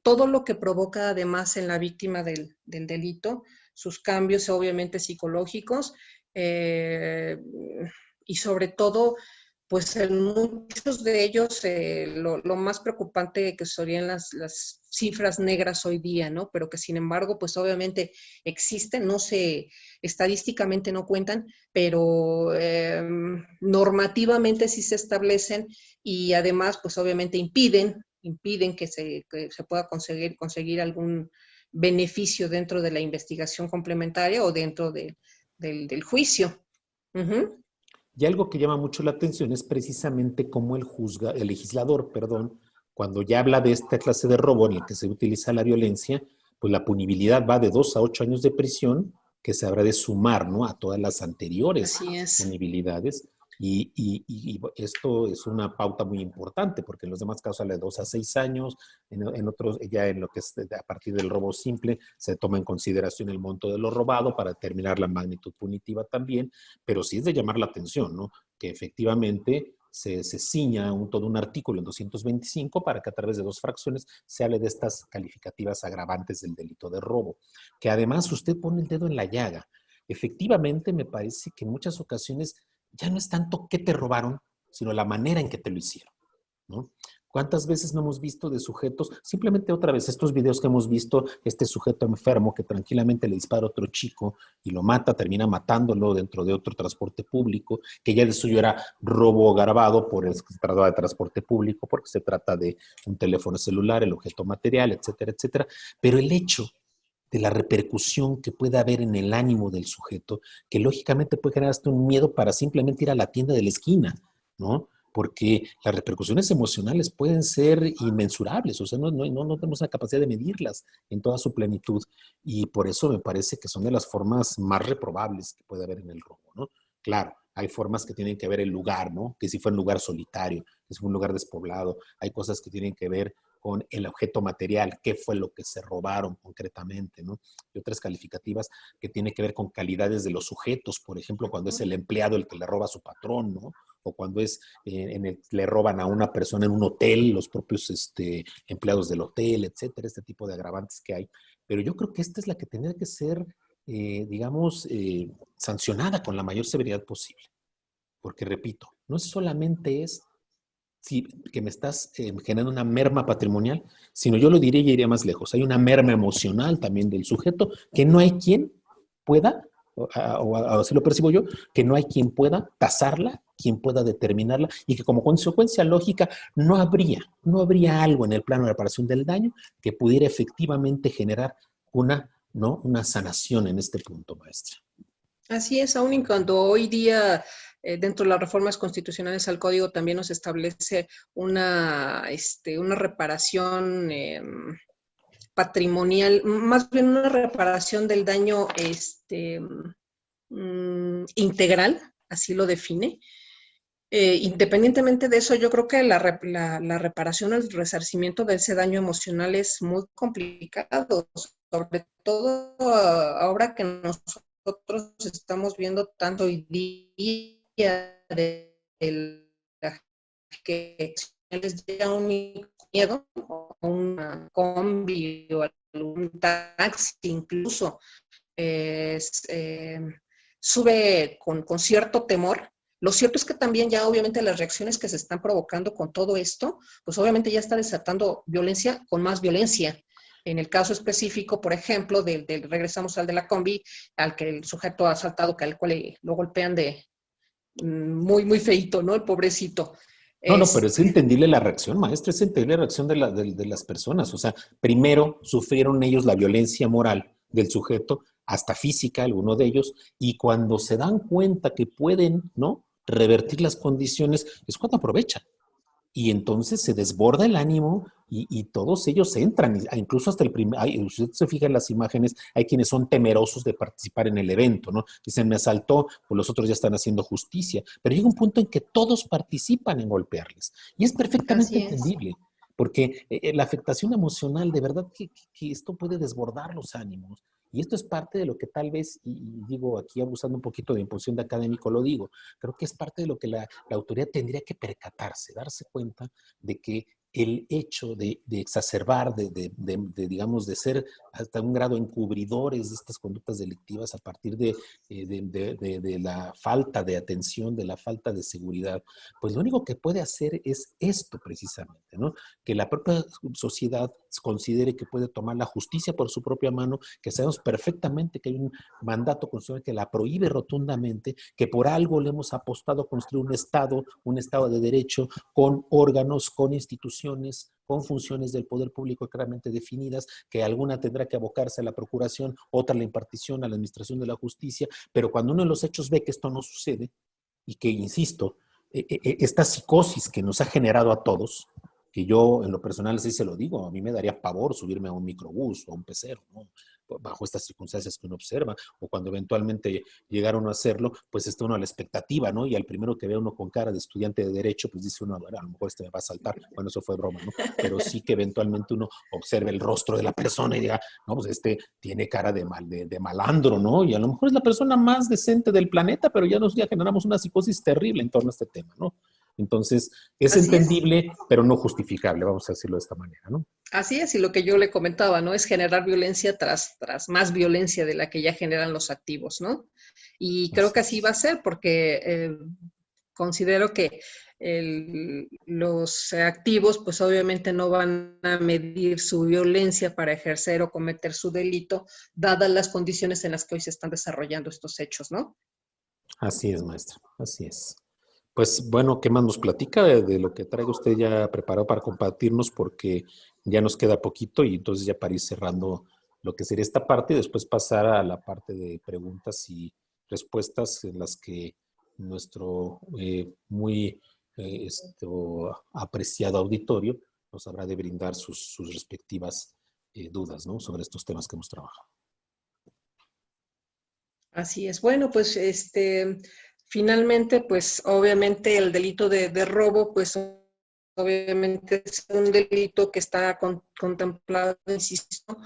Speaker 3: Todo lo que provoca además en la víctima del delito, sus cambios obviamente psicológicos y sobre todo, pues en muchos de ellos lo más preocupante que serían las cifras negras hoy día, ¿no? Pero que sin embargo, pues obviamente existen, estadísticamente no cuentan, pero normativamente sí se establecen y además, pues obviamente impiden que se pueda conseguir algún beneficio dentro de la investigación complementaria o dentro del juicio. Uh-huh.
Speaker 4: Y algo que llama mucho la atención es precisamente cómo el legislador, cuando ya habla de esta clase de robo en el que se utiliza la violencia, pues la punibilidad va de 2 a 8 años de prisión, que se habrá de sumar, ¿no?, a todas las anteriores punibilidades. Y esto es una pauta muy importante, porque en los demás casos habla de 2 a 6 años, en otros, ya en lo que es a partir del robo simple, se toma en consideración el monto de lo robado para determinar la magnitud punitiva también, pero sí es de llamar la atención, ¿no?, que efectivamente se ciña todo un artículo en 225 para que a través de 2 fracciones se hable de estas calificativas agravantes del delito de robo, que además usted pone el dedo en la llaga. Efectivamente, me parece que en muchas ocasiones ya no es tanto qué te robaron, sino la manera en que te lo hicieron, ¿no? ¿Cuántas veces no hemos visto de sujetos, simplemente otra vez, estos videos que hemos visto, este sujeto enfermo que tranquilamente le dispara a otro chico y lo mata, termina matándolo dentro de otro transporte público, que ya de suyo era robo agravado por el que se trata de transporte público, porque se trata de un teléfono celular, el objeto material, etcétera, etcétera? Pero el hecho de la repercusión que puede haber en el ánimo del sujeto, que lógicamente puede generar hasta un miedo para simplemente ir a la tienda de la esquina, ¿no? Porque las repercusiones emocionales pueden ser inmensurables, o sea, no tenemos la capacidad de medirlas en toda su plenitud, y por eso me parece que son de las formas más reprobables que puede haber en el robo, ¿no? Claro, hay formas que tienen que ver el lugar, ¿no? Que si fue un lugar solitario, que si fue un lugar despoblado, hay cosas que tienen que ver con el objeto material, qué fue lo que se robaron concretamente, ¿no? Y otras calificativas que tienen que ver con calidades de los sujetos, por ejemplo, cuando es el empleado el que le roba a su patrón, ¿no? O cuando es le roban a una persona en un hotel, los propios empleados del hotel, etcétera, este tipo de agravantes que hay. Pero yo creo que esta es la que tendría que ser, sancionada con la mayor severidad posible. Porque, repito, no solamente es que me estás generando una merma patrimonial, sino yo lo diría y iría más lejos. Hay una merma emocional también del sujeto que no hay quien pueda, o así lo percibo yo, que no hay quien pueda tasarla, quien pueda determinarla, y que como consecuencia lógica no habría algo en el plano de reparación del daño que pudiera efectivamente generar una sanación en este punto, maestra.
Speaker 3: Así es, aún y cuando hoy día dentro de las reformas constitucionales al Código también nos establece una reparación patrimonial, más bien una reparación del daño integral, así lo define. Independientemente de eso, yo creo que la reparación o el resarcimiento de ese daño emocional es muy complicado, sobre todo ahora que nosotros estamos viendo tanto hoy día que les llega un miedo, o una combi o algún taxi incluso, sube con cierto temor. Lo cierto es que también ya obviamente las reacciones que se están provocando con todo esto, pues obviamente ya está desatando violencia con más violencia. En el caso específico, por ejemplo, regresamos al de la combi, al que el sujeto ha asaltado, que al cual lo golpean de muy, muy feíto, ¿no? El pobrecito.
Speaker 4: No, pero es entendible la reacción, maestra, es entendible la reacción de las personas. O sea, primero sufrieron ellos la violencia moral del sujeto, hasta física, algunos de ellos, y cuando se dan cuenta que pueden, ¿no?, revertir las condiciones, es cuando aprovechan. Y entonces se desborda el ánimo y todos ellos entran, incluso hasta el primer, si usted se fija en las imágenes, hay quienes son temerosos de participar en el evento, ¿no? Dicen, me asaltó, pues los otros ya están haciendo justicia. Pero llega un punto en que todos participan en golpearles. Y es perfectamente entendible, porque la afectación emocional, de verdad que esto puede desbordar los ánimos. Y esto es parte de lo que tal vez, y digo aquí abusando un poquito de imposición de académico, lo digo, creo que es parte de lo que la autoridad tendría que percatarse, darse cuenta de que el hecho de exacerbar, digamos, de ser hasta un grado encubridores de estas conductas delictivas a partir de la falta de atención, de la falta de seguridad, pues lo único que puede hacer es esto precisamente, ¿no? Que la propia sociedad considere que puede tomar la justicia por su propia mano, que sabemos perfectamente que hay un mandato constitucional que la prohíbe rotundamente, que por algo le hemos apostado a construir un Estado de derecho con órganos, con instituciones, con funciones del poder público claramente definidas, que alguna tendrá que abocarse a la procuración, otra a la impartición, a la administración de la justicia, pero cuando uno en los hechos ve que esto no sucede, y que, insisto, esta psicosis que nos ha generado a todos, que yo en lo personal sí se lo digo, a mí me daría pavor subirme a un microbús o a un pecero, ¿no? Bajo estas circunstancias que uno observa, o cuando eventualmente llegaron a hacerlo, pues está uno a la expectativa, ¿no? Y al primero que ve uno con cara de estudiante de Derecho, pues dice uno, bueno, a lo mejor este me va a saltar. Bueno, eso fue broma, ¿no? Pero sí que eventualmente uno observe el rostro de la persona y diga, no, pues este tiene cara de malandro, ¿no? Y a lo mejor es la persona más decente del planeta, pero ya generamos una psicosis terrible en torno a este tema, ¿no? Entonces, es entendible, pero no justificable, vamos a decirlo de esta manera, ¿no?
Speaker 3: Así es, y lo que yo le comentaba, ¿no? Es generar violencia tras más violencia de la que ya generan los activos, ¿no? Y creo que así va a ser, porque considero que los activos, pues obviamente no van a medir su violencia para ejercer o cometer su delito, dadas las condiciones en las que hoy se están desarrollando estos hechos, ¿no?
Speaker 4: Así es, maestra, así es. Pues bueno, ¿qué más nos platica de lo que traiga usted ya preparado para compartirnos? Porque ya nos queda poquito y entonces ya para ir cerrando lo que sería esta parte y después pasar a la parte de preguntas y respuestas en las que nuestro muy apreciado auditorio nos habrá de brindar sus respectivas dudas, ¿no? Sobre estos temas que hemos trabajado.
Speaker 3: Así es. Bueno, pues finalmente, pues obviamente el delito de robo, pues obviamente es un delito que está contemplado, insisto,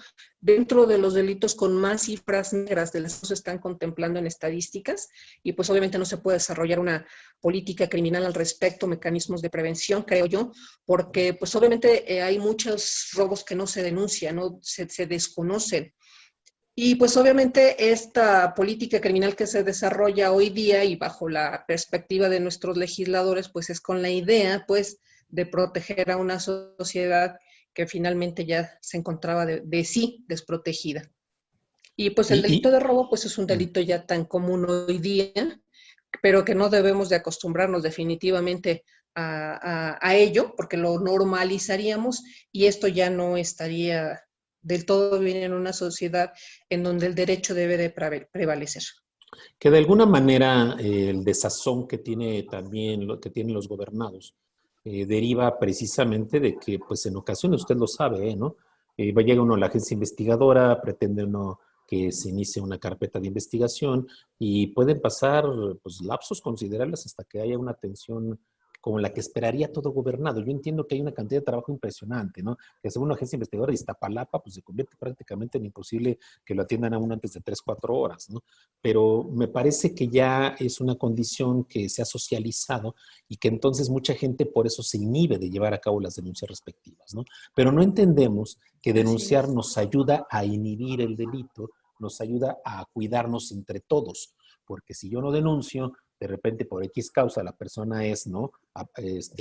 Speaker 3: dentro de los delitos con más cifras negras de las que se están contemplando en estadísticas, y pues obviamente no se puede desarrollar una política criminal al respecto, mecanismos de prevención, creo yo, porque pues obviamente hay muchos robos que no se denuncian, no se desconocen. Y pues obviamente esta política criminal que se desarrolla hoy día y bajo la perspectiva de nuestros legisladores, pues es con la idea, pues, de proteger a una sociedad que finalmente ya se encontraba de sí desprotegida. Y pues el delito de robo, pues es un delito ya tan común hoy día, pero que no debemos de acostumbrarnos definitivamente a ello, porque lo normalizaríamos y esto ya no estaría del todo bien en una sociedad en donde el derecho debe de prevalecer.
Speaker 4: Que de alguna manera el desazón que tiene también lo que tienen los gobernados deriva precisamente de que, pues en ocasiones, usted lo sabe, ¿no? Llega uno a la agencia investigadora, pretende uno que se inicie una carpeta de investigación y pueden pasar pues, lapsos considerables hasta que haya una atención como la que esperaría todo gobernado. Yo entiendo que hay una cantidad de trabajo impresionante, ¿no? Que según una agencia investigadora de Iztapalapa, pues se convierte prácticamente en imposible que lo atiendan a uno antes de 3, 4 horas, ¿no? Pero me parece que ya es una condición que se ha socializado y que entonces mucha gente por eso se inhibe de llevar a cabo las denuncias respectivas, ¿no? Pero no entendemos que denunciar nos ayuda a inhibir el delito, nos ayuda a cuidarnos entre todos, porque si yo no denuncio, de repente por X causa la persona es, ¿no?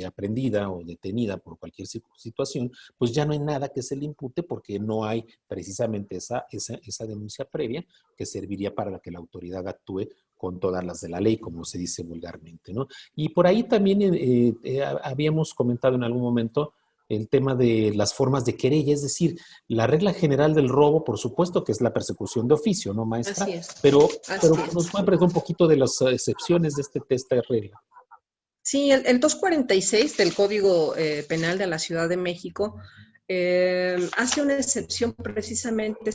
Speaker 4: Aprendida o detenida por cualquier situación, pues ya no hay nada que se le impute porque no hay precisamente esa denuncia previa que serviría para que la autoridad actúe con todas las de la ley, como se dice vulgarmente, ¿no? Y por ahí también habíamos comentado en algún momento el tema de las formas de querella, es decir, la regla general del robo, por supuesto que es la persecución de oficio, ¿no, maestra?
Speaker 3: Así es.
Speaker 4: Pero nos puede preguntar un poquito de las excepciones de esta regla.
Speaker 3: Sí, el 246 del Código Penal de la Ciudad de México hace una excepción precisamente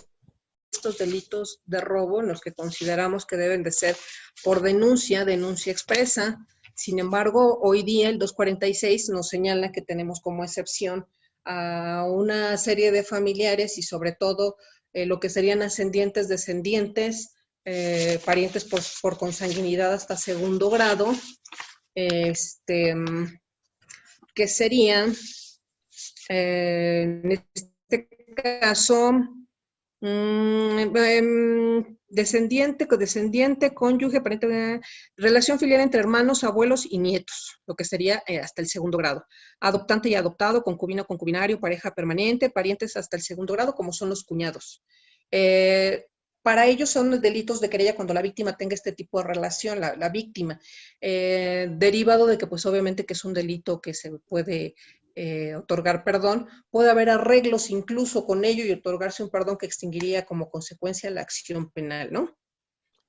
Speaker 3: estos delitos de robo en los que consideramos que deben de ser por denuncia expresa. Sin embargo, hoy día el 246 nos señala que tenemos como excepción a una serie de familiares y sobre todo lo que serían ascendientes, descendientes, parientes por consanguinidad hasta segundo grado, que serían, en este caso, descendiente, cónyuge, pariente, relación filial entre hermanos, abuelos y nietos, lo que sería hasta el segundo grado. Adoptante y adoptado, concubino, concubinario, pareja permanente, parientes hasta el segundo grado, como son los cuñados. Para ellos son delitos de querella cuando la víctima tenga este tipo de relación, la víctima, derivado de que pues obviamente que es un delito que se puede otorgar perdón, puede haber arreglos incluso con ello y otorgarse un perdón que extinguiría como consecuencia la acción penal, ¿no?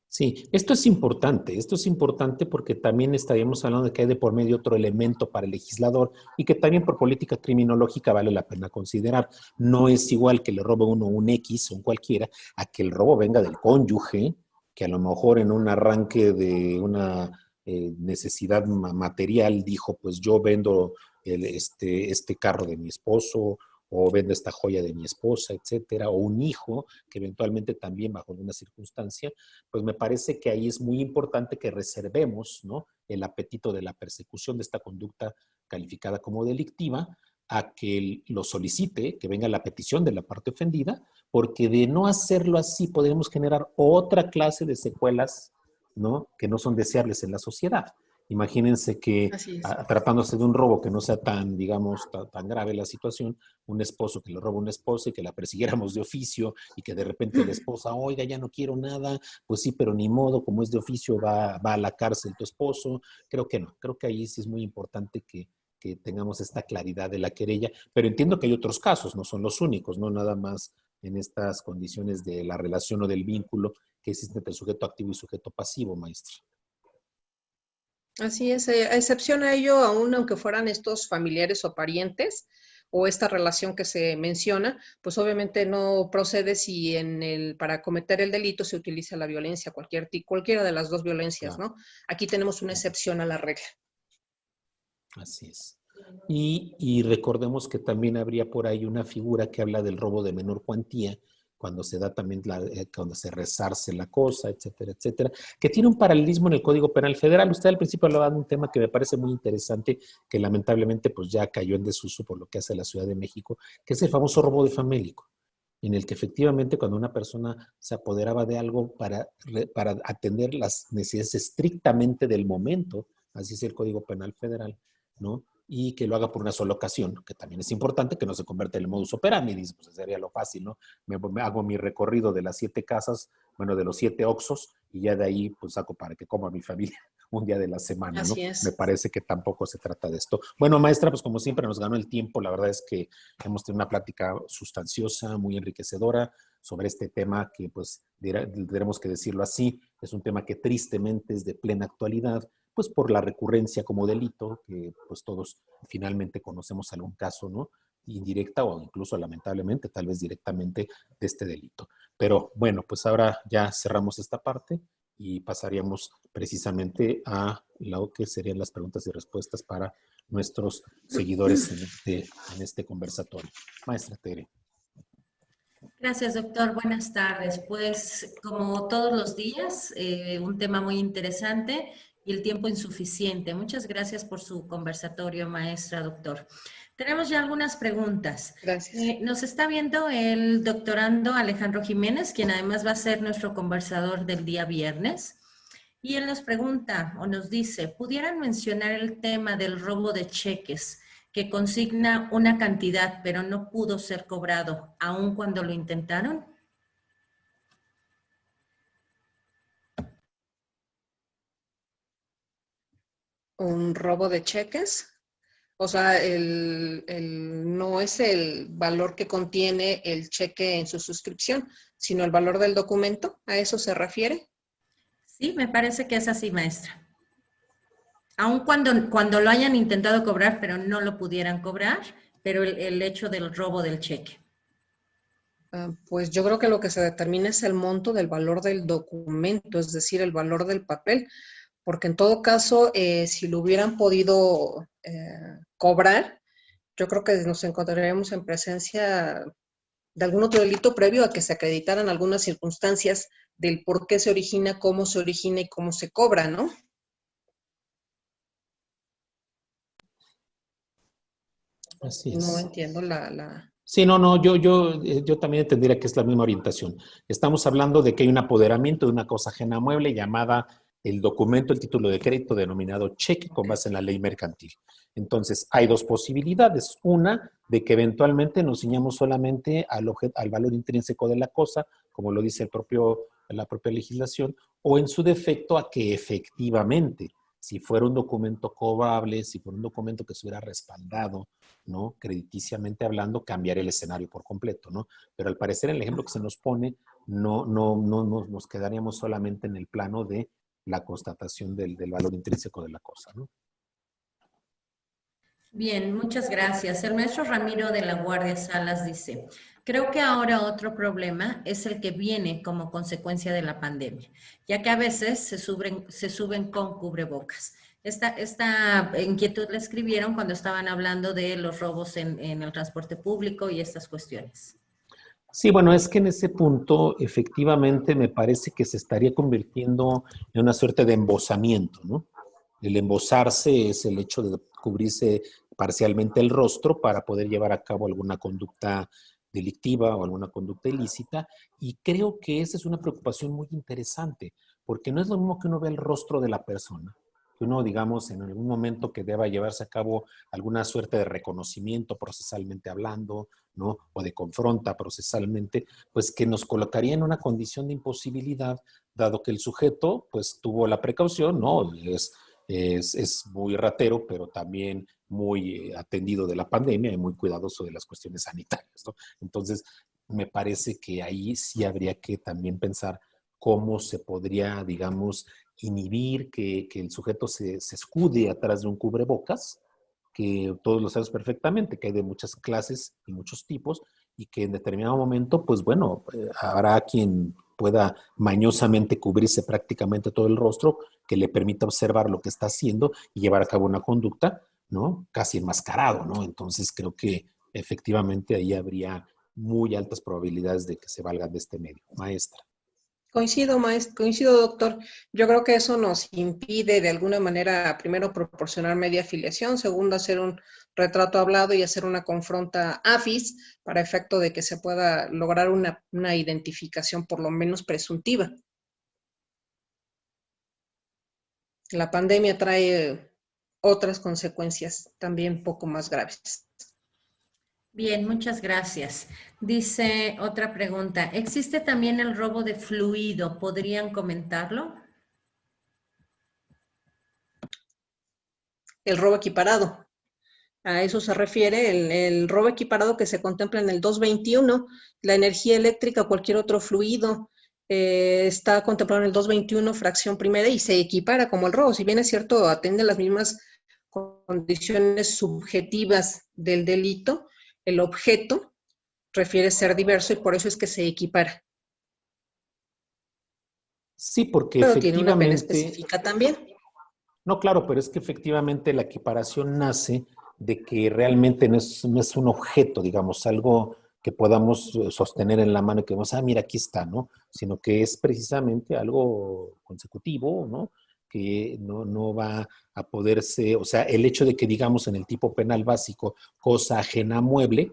Speaker 4: Sí, esto es importante porque también estaríamos hablando de que hay de por medio otro elemento para el legislador y que también por política criminológica vale la pena considerar. No es igual que le robe uno un X o un cualquiera a que el robo venga del cónyuge, que a lo mejor en un arranque de una necesidad material dijo, pues yo vendo este carro de mi esposo o vendo esta joya de mi esposa, etcétera, o un hijo que eventualmente también bajo una circunstancia, pues me parece que ahí es muy importante que reservemos, ¿no?, el apetito de la persecución de esta conducta calificada como delictiva a que lo solicite, que venga la petición de la parte ofendida, porque de no hacerlo así podemos generar otra clase de secuelas, ¿no?, que no son deseables en la sociedad. Imagínense que tratándose de un robo que no sea tan, digamos, tan grave la situación, un esposo que le roba a una esposa y que la persiguiéramos de oficio y que de repente la esposa, oiga, ya no quiero nada, pues sí, pero ni modo, como es de oficio, va a la cárcel tu esposo. Creo que no, creo que ahí sí es muy importante que tengamos esta claridad de la querella, pero entiendo que hay otros casos, no son los únicos, no nada más en estas condiciones de la relación o del vínculo que existe entre sujeto activo y sujeto pasivo, maestra.
Speaker 3: Así es, a excepción a ello, aún aunque fueran estos familiares o parientes, o esta relación que se menciona, pues obviamente no procede si para cometer el delito se utiliza la violencia, cualquiera de las dos violencias, ¿no? Aquí tenemos una excepción a la regla.
Speaker 4: Así es. Y recordemos que también habría por ahí una figura que habla del robo de menor cuantía, cuando se da también, cuando se resarce la cosa, etcétera, etcétera, que tiene un paralelismo en el Código Penal Federal. Usted al principio hablaba de un tema que me parece muy interesante, que lamentablemente pues ya cayó en desuso por lo que hace la Ciudad de México, que es el famoso robo de famélico, en el que efectivamente cuando una persona se apoderaba de algo para atender las necesidades estrictamente del momento, así es el Código Penal Federal, ¿no?, y que lo haga por una sola ocasión, que también es importante, que no se convierta en el modus operandi, pues sería lo fácil, ¿no? Me hago mi recorrido de las 7 casas, bueno, de los 7 Oxxos, y ya de ahí pues saco para que coma mi familia un día de la semana, ¿no?
Speaker 3: Así es.
Speaker 4: Me parece que tampoco se trata de esto. Bueno, maestra, pues como siempre nos ganó el tiempo, la verdad es que hemos tenido una plática sustanciosa, muy enriquecedora sobre este tema que pues tendremos que decirlo así, es un tema que tristemente es de plena actualidad, pues por la recurrencia como delito, que pues todos finalmente conocemos algún caso, ¿no?, indirecta o incluso lamentablemente, tal vez directamente de este delito. Pero bueno, pues ahora ya cerramos esta parte y pasaríamos precisamente a lo que serían las preguntas y respuestas para nuestros seguidores en este conversatorio. Maestra Tere.
Speaker 1: Gracias, doctor. Buenas tardes. Pues, como todos los días, un tema muy interesante y el tiempo insuficiente. Muchas gracias por su conversatorio, maestra, doctor. Tenemos ya algunas preguntas.
Speaker 3: Gracias.
Speaker 1: Nos está viendo el doctorando Alejandro Jiménez, quien además va a ser nuestro conversador del día viernes. Y él nos pregunta o nos dice, ¿pudieran mencionar el tema del robo de cheques que consigna una cantidad pero no pudo ser cobrado, aun cuando lo intentaron?
Speaker 3: ¿Un robo de cheques? O sea, no es el valor que contiene el cheque en su suscripción, sino el valor del documento. ¿A eso se refiere?
Speaker 1: Sí, me parece que es así, maestra. Aun cuando lo hayan intentado cobrar, pero no lo pudieran cobrar, pero el hecho del robo del cheque.
Speaker 3: Pues yo creo que lo que se determina es el monto del valor del documento, es decir, el valor del papel, porque en todo caso, si lo hubieran podido cobrar, yo creo que nos encontraríamos en presencia de algún otro delito previo a que se acreditaran algunas circunstancias del por qué se origina, cómo se origina y cómo se cobra, ¿no?
Speaker 4: Así
Speaker 3: No
Speaker 4: es.
Speaker 3: entiendo la...
Speaker 4: Sí, no, yo también entendería que es la misma orientación. Estamos hablando de que hay un apoderamiento de una cosa ajena mueble llamada el documento, el título de crédito denominado cheque con base en la ley mercantil. Entonces, hay dos posibilidades. Una, de que eventualmente nos ciñamos solamente al valor intrínseco de la cosa, como lo dice la propia legislación, o en su defecto a que efectivamente, si fuera un documento cobrable, si fuera un documento que estuviera respaldado, ¿no? Crediticiamente hablando, cambiar el escenario por completo, ¿no? Pero al parecer, en el ejemplo que se nos pone, no nos quedaríamos solamente en el plano de la constatación del valor intrínseco de la cosa, ¿no?
Speaker 1: Bien, muchas gracias. El maestro Ramiro de la Guardia Salas dice, creo que ahora otro problema es el que viene como consecuencia de la pandemia, ya que a veces se suben con cubrebocas. Esta inquietud la escribieron cuando estaban hablando de los robos en el transporte público y estas cuestiones.
Speaker 4: Sí, bueno, es que en ese punto efectivamente me parece que se estaría convirtiendo en una suerte de embosamiento, ¿no? El embosarse es el hecho de cubrirse parcialmente el rostro para poder llevar a cabo alguna conducta delictiva o alguna conducta ilícita, y creo que esa es una preocupación muy interesante, porque no es lo mismo que uno ve el rostro de la persona, que uno, digamos, en algún momento que deba llevarse a cabo alguna suerte de reconocimiento procesalmente hablando, ¿no? O de confronta procesalmente, pues que nos colocaría en una condición de imposibilidad, dado que el sujeto, pues, tuvo la precaución, ¿no? Es muy ratero, pero también muy atendido de la pandemia y muy cuidadoso de las cuestiones sanitarias, ¿no? Entonces, me parece que ahí sí habría que también pensar cómo se podría, digamos, inhibir que el sujeto se escude atrás de un cubrebocas, que todos lo sabemos perfectamente, que hay de muchas clases y muchos tipos, y que en determinado momento, pues bueno, habrá quien pueda mañosamente cubrirse prácticamente todo el rostro, que le permita observar lo que está haciendo y llevar a cabo una conducta, ¿no? Casi enmascarado, ¿no? Entonces creo que efectivamente ahí habría muy altas probabilidades de que se valgan de este medio. Maestra.
Speaker 3: Coincido, maestro, coincido, doctor. Yo creo que eso nos impide de alguna manera, primero, proporcionar media afiliación, segundo, hacer un retrato hablado y hacer una confronta AFIS para efecto de que se pueda lograr una identificación por lo menos presuntiva. La pandemia trae otras consecuencias también poco más graves.
Speaker 1: Bien, muchas gracias. Dice otra pregunta, ¿existe también el robo de fluido? ¿Podrían comentarlo?
Speaker 3: El robo equiparado. A eso se refiere el robo equiparado que se contempla en el 221, la energía eléctrica o cualquier otro fluido está contemplado en el 221, fracción primera, y se equipara como el robo. Si bien es cierto, atiende las mismas condiciones subjetivas del delito, el objeto refiere ser diverso y por eso es que se equipara.
Speaker 4: Sí, porque
Speaker 3: Pero tiene una pena
Speaker 4: efectivamente...
Speaker 3: específica también.
Speaker 4: No, claro, pero es que efectivamente la equiparación nace de que realmente no es un objeto, digamos, algo que podamos sostener en la mano y que vamos, mira, aquí está, ¿no? Sino que es precisamente algo consecutivo, ¿no? Que no va a poderse, o sea, el hecho de que digamos en el tipo penal básico cosa ajena a mueble,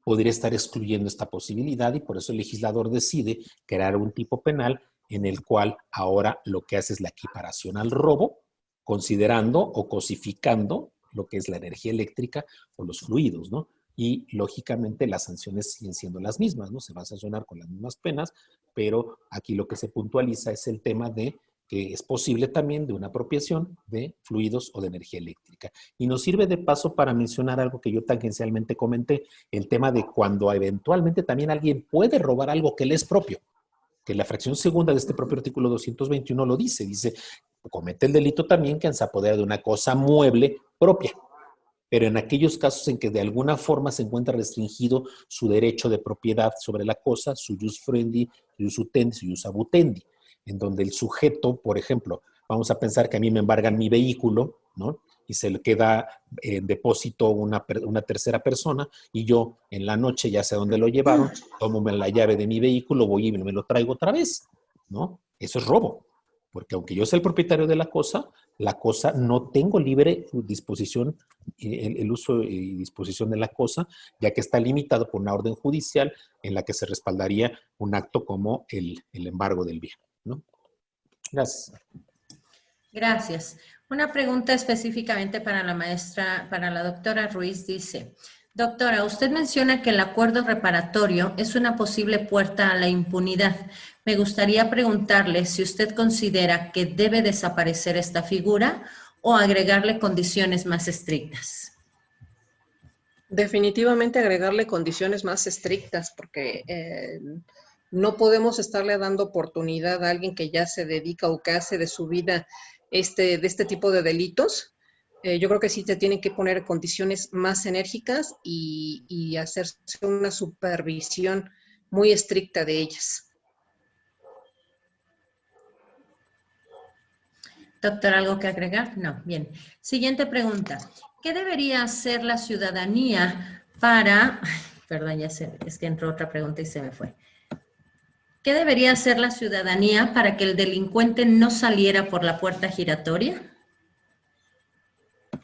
Speaker 4: podría estar excluyendo esta posibilidad y por eso el legislador decide crear un tipo penal en el cual ahora lo que hace es la equiparación al robo, considerando o cosificando lo que es la energía eléctrica o los fluidos, ¿no? Y lógicamente las sanciones siguen siendo las mismas, ¿no? Se va a sancionar con las mismas penas, pero aquí lo que se puntualiza es el tema de que es posible también de una apropiación de fluidos o de energía eléctrica. Y nos sirve de paso para mencionar algo que yo tangencialmente comenté, el tema de cuando eventualmente también alguien puede robar algo que le es propio. que la fracción segunda de este propio artículo 221 lo dice. Dice, comete el delito también quien se apodera de una cosa mueble propia, pero en aquellos casos en que de alguna forma se encuentra restringido su derecho de propiedad sobre la cosa, su jus frendi, su jus utendi, su jus abutendi, en donde el sujeto, por ejemplo, vamos a pensar que a mí me embargan mi vehículo, ¿no? Y se le queda en depósito una tercera persona, y yo en la noche, ya sé dónde lo llevaron, tomo la llave de mi vehículo, voy y me lo traigo otra vez, ¿no? Eso es robo, porque aunque yo sea el propietario de la cosa no tengo libre disposición, el uso y disposición de la cosa, ya que está limitado por una orden judicial en la que se respaldaría un acto como el embargo del bien, ¿no? Gracias.
Speaker 1: Gracias. Una pregunta específicamente para la maestra, para la doctora Ruiz, dice: doctora, usted menciona que el acuerdo reparatorio es una posible puerta a la impunidad. Me gustaría preguntarle si usted considera que debe desaparecer esta figura o agregarle condiciones más estrictas.
Speaker 3: Definitivamente agregarle condiciones más estrictas, porque no podemos estarle dando oportunidad a alguien que ya se dedica o que hace de su vida de este tipo de delitos. Yo creo que sí te tienen que poner condiciones más enérgicas y hacerse una supervisión muy estricta de ellas.
Speaker 1: Doctor, ¿algo que agregar? No, bien. Siguiente pregunta. ¿Qué debería hacer la ciudadanía para... Perdón, ya sé, es que entró otra pregunta y se me fue. ¿Qué debería hacer la ciudadanía para que el delincuente no saliera por la puerta giratoria?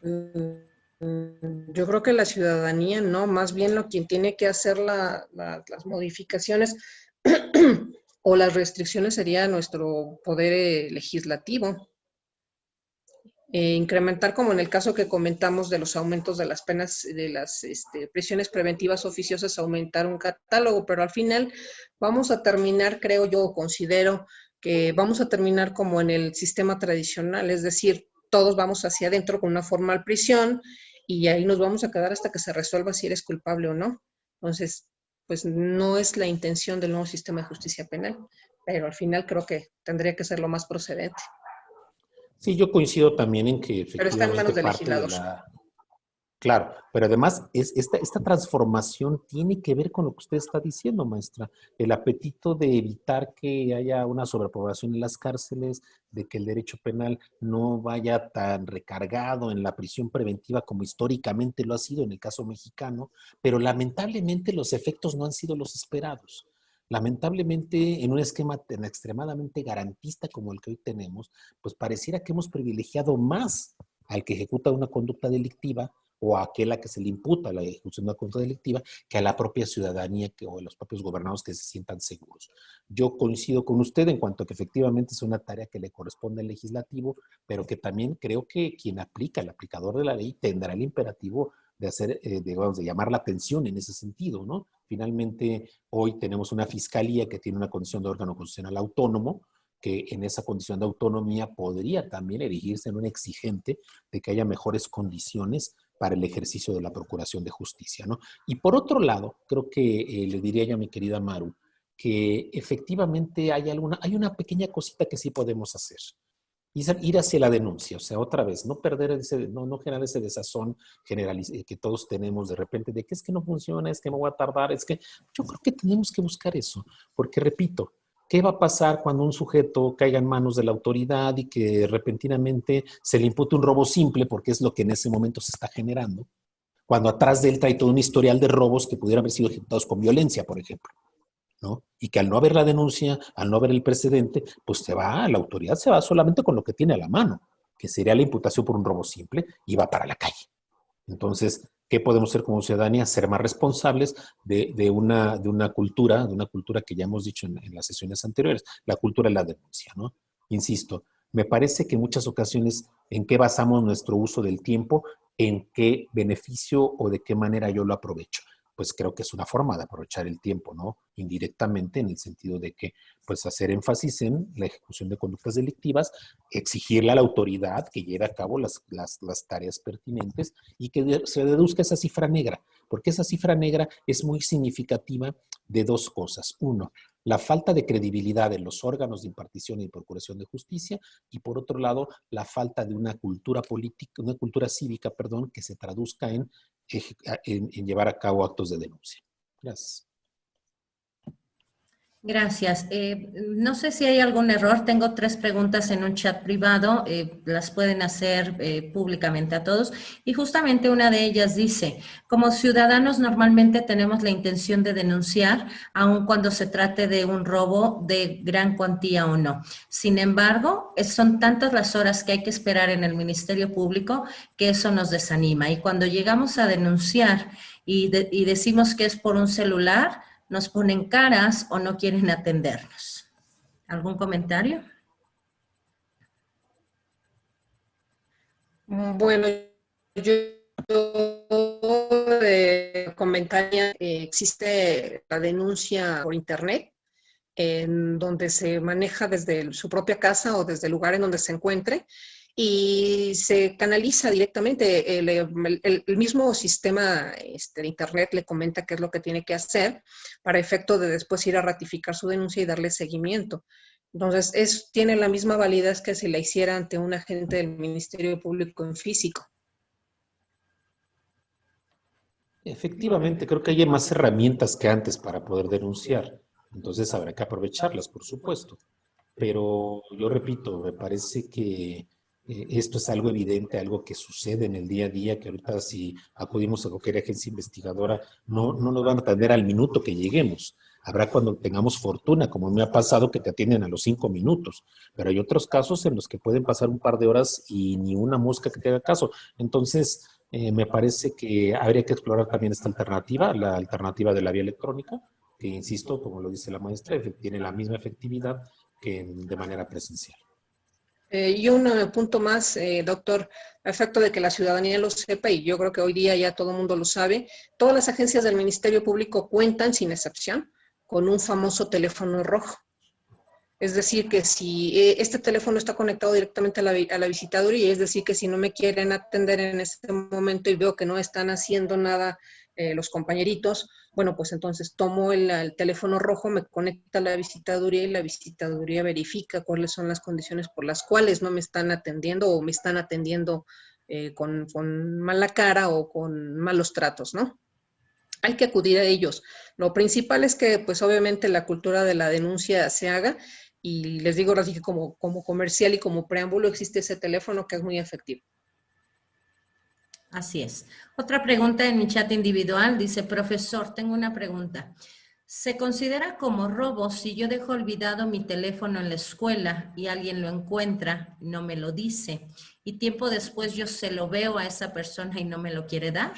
Speaker 3: Yo creo que la ciudadanía no, más bien quien tiene que hacer las modificaciones o las restricciones sería nuestro poder legislativo. Incrementar, como en el caso que comentamos de los aumentos de las penas, de las prisiones preventivas oficiosas, aumentar un catálogo, pero al final vamos a terminar, creo yo, considero que vamos a terminar como en el sistema tradicional, es decir, todos vamos hacia adentro con una formal prisión y ahí nos vamos a quedar hasta que se resuelva si eres culpable o no. Entonces, pues no es la intención del nuevo sistema de justicia penal, pero al final creo que tendría que ser lo más procedente.
Speaker 4: Sí, yo coincido también en que
Speaker 3: Pero está en manos
Speaker 4: efectivamente
Speaker 3: del legislador.
Speaker 4: Claro, pero además esta transformación tiene que ver con lo que usted está diciendo, maestra. El apetito de evitar que haya una sobrepoblación en las cárceles, de que el derecho penal no vaya tan recargado en la prisión preventiva como históricamente lo ha sido en el caso mexicano, pero lamentablemente los efectos no han sido los esperados. Lamentablemente, en un esquema tan extremadamente garantista como el que hoy tenemos, pues pareciera que hemos privilegiado más al que ejecuta una conducta delictiva o a aquel a que se le imputa la ejecución de una conducta delictiva, que a la propia ciudadanía o a los propios gobernados que se sientan seguros. Yo coincido con usted en cuanto a que efectivamente es una tarea que le corresponde al legislativo, pero que también creo que quien aplica, el aplicador de la ley, tendrá el imperativo de hacer, de llamar la atención en ese sentido, ¿no? Finalmente, hoy tenemos una fiscalía que tiene una condición de órgano constitucional autónomo, que en esa condición de autonomía podría también erigirse en un exigente de que haya mejores condiciones para el ejercicio de la procuración de justicia, ¿no? Y por otro lado, creo que le diría yo a mi querida Maru, que efectivamente hay una pequeña cosita que sí podemos hacer. Ir hacia la denuncia, o sea, otra vez, no perder no generar ese desazón que todos tenemos de repente de que es que no funciona, es que me voy a tardar, es que yo creo que tenemos que buscar eso, porque repito, ¿qué va a pasar cuando un sujeto caiga en manos de la autoridad y que repentinamente se le impute un robo simple, porque es lo que en ese momento se está generando, cuando atrás de él trae todo un historial de robos que pudieran haber sido ejecutados con violencia, por ejemplo, ¿no? Y que al no haber la denuncia, al no haber el precedente, pues la autoridad se va solamente con lo que tiene a la mano, que sería la imputación por un robo simple, y va para la calle. Entonces, ¿qué podemos hacer como ciudadanía? Ser más responsables de una cultura que ya hemos dicho en las sesiones anteriores, la cultura de la denuncia, ¿no? Insisto, me parece que en muchas ocasiones, ¿en qué basamos nuestro uso del tiempo? ¿En qué beneficio o de qué manera yo lo aprovecho? Pues creo que es una forma de aprovechar el tiempo, ¿no? Indirectamente, en el sentido de que, pues, hacer énfasis en la ejecución de conductas delictivas, exigirle a la autoridad que lleve a cabo las tareas pertinentes y que se deduzca esa cifra negra, porque esa cifra negra es muy significativa de dos cosas. Uno, la falta de credibilidad en los órganos de impartición y procuración de justicia, y por otro lado, la falta de una cultura política, una cultura cívica, perdón, que se traduzca en llevar a cabo actos de denuncia. Gracias.
Speaker 1: Gracias. No sé si hay algún error. Tengo 3 preguntas en un chat privado. Las pueden hacer públicamente a todos. Y justamente una de ellas dice, como ciudadanos normalmente tenemos la intención de denunciar, aun cuando se trate de un robo de gran cuantía o no. Sin embargo, son tantas las horas que hay que esperar en el Ministerio Público que eso nos desanima. Y cuando llegamos a denunciar y decimos que es por un celular, nos ponen caras o no quieren atendernos. ¿Algún comentario?
Speaker 3: Bueno, yo comentaría, existe la denuncia por internet, en donde se maneja desde su propia casa o desde el lugar en donde se encuentre, y se canaliza directamente. El mismo sistema de internet le comenta qué es lo que tiene que hacer para efecto de después ir a ratificar su denuncia y darle seguimiento. Entonces, tiene la misma validez que si la hiciera ante un agente del Ministerio Público en físico.
Speaker 4: Efectivamente, creo que hay más herramientas que antes para poder denunciar. Entonces habrá que aprovecharlas, por supuesto. Pero yo repito, me parece que esto es algo evidente, algo que sucede en el día a día, que ahorita si acudimos a cualquier agencia investigadora, no nos van a atender al minuto que lleguemos. Habrá cuando tengamos fortuna, como me ha pasado, que te atienden a los 5 minutos. Pero hay otros casos en los que pueden pasar un par de horas y ni una mosca que te haga caso. Entonces, me parece que habría que explorar también esta alternativa, la alternativa de la vía electrónica, que insisto, como lo dice la maestra, tiene la misma efectividad que de manera presencial.
Speaker 3: Y un punto más, doctor, a efecto de que la ciudadanía lo sepa, y yo creo que hoy día ya todo el mundo lo sabe, todas las agencias del Ministerio Público cuentan, sin excepción, con un famoso teléfono rojo. Es decir, que si este teléfono está conectado directamente a la visitaduría, es decir, que si no me quieren atender en este momento y veo que no están haciendo nada los compañeritos, bueno, pues entonces tomo el teléfono rojo, me conecta a la visitaduría y la visitaduría verifica cuáles son las condiciones por las cuales no me están atendiendo o me están atendiendo con mala cara o con malos tratos, ¿no? Hay que acudir a ellos. Lo principal es que, pues obviamente, la cultura de la denuncia se haga. Y les digo, ahora sí que como comercial y como preámbulo existe ese teléfono que es muy efectivo.
Speaker 1: Así es. Otra pregunta en mi chat individual dice, profesor, tengo una pregunta. ¿Se considera como robo si yo dejo olvidado mi teléfono en la escuela y alguien lo encuentra, no me lo dice, y tiempo después yo se lo veo a esa persona y no me lo quiere dar?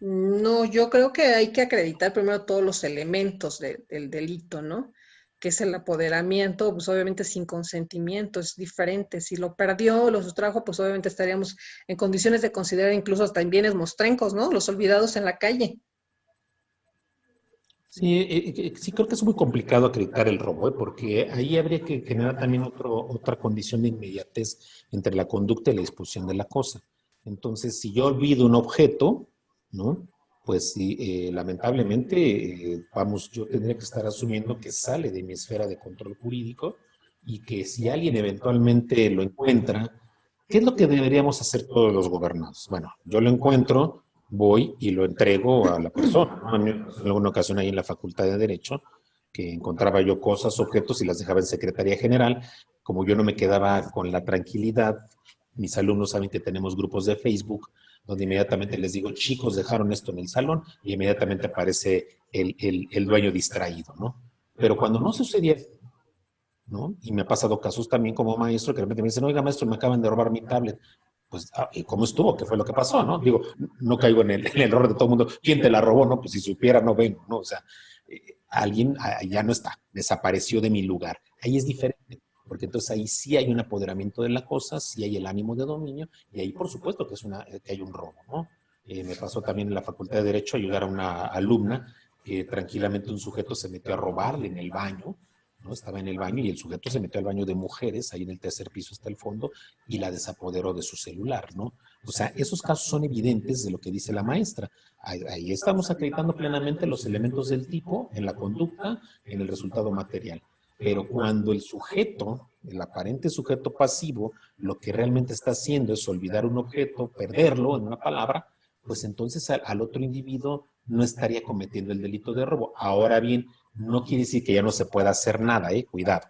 Speaker 3: No, yo creo que hay que acreditar primero todos los elementos del delito, ¿no? Que es el apoderamiento, pues obviamente sin consentimiento, es diferente. Si lo perdió, lo sustrajo, pues obviamente estaríamos en condiciones de considerar incluso hasta en bienes mostrencos, ¿no? Los olvidados en la calle.
Speaker 4: Sí, sí, creo que es muy complicado acreditar el robo, porque ahí habría que generar también otra condición de inmediatez entre la conducta y la disposición de la cosa. Entonces, si yo olvido un objeto, ¿no? Pues sí, lamentablemente, vamos, yo tendría que estar asumiendo que sale de mi esfera de control jurídico y que si alguien eventualmente lo encuentra, ¿qué es lo que deberíamos hacer todos los gobernados? Bueno, yo lo encuentro, voy y lo entrego a la persona, ¿no? En alguna ocasión ahí en la Facultad de Derecho, que encontraba yo cosas, objetos y las dejaba en Secretaría General, como yo no me quedaba con la tranquilidad, mis alumnos saben que tenemos grupos de Facebook, donde inmediatamente les digo, chicos, dejaron esto en el salón, y inmediatamente aparece el dueño distraído, ¿no? Pero cuando no sucedía, ¿no? Y me ha pasado casos también como maestro, que de repente me dicen, oiga, maestro, me acaban de robar mi tablet. Pues, ¿y cómo estuvo? ¿Qué fue lo que pasó, no? Digo, no caigo en el error de todo el mundo, ¿quién te la robó? No, pues si supiera, no vengo, ¿no? O sea, alguien ya no está, desapareció de mi lugar. Ahí es diferente, porque entonces ahí sí hay un apoderamiento de la cosa, sí hay el ánimo de dominio, y ahí por supuesto que hay un robo, ¿no? Me pasó también en la Facultad de Derecho ayudar a una alumna que tranquilamente un sujeto se metió a robarle en el baño, ¿no? Estaba en el baño y el sujeto se metió al baño de mujeres, ahí en el tercer piso está el fondo, y la desapoderó de su celular, ¿no? O sea, esos casos son evidentes de lo que dice la maestra. Ahí estamos acreditando plenamente los elementos del tipo en la conducta, en el resultado material. Pero cuando el sujeto, el aparente sujeto pasivo, lo que realmente está haciendo es olvidar un objeto, perderlo, en una palabra, pues entonces al otro individuo no estaría cometiendo el delito de robo. Ahora bien, no quiere decir que ya no se pueda hacer nada, cuidado.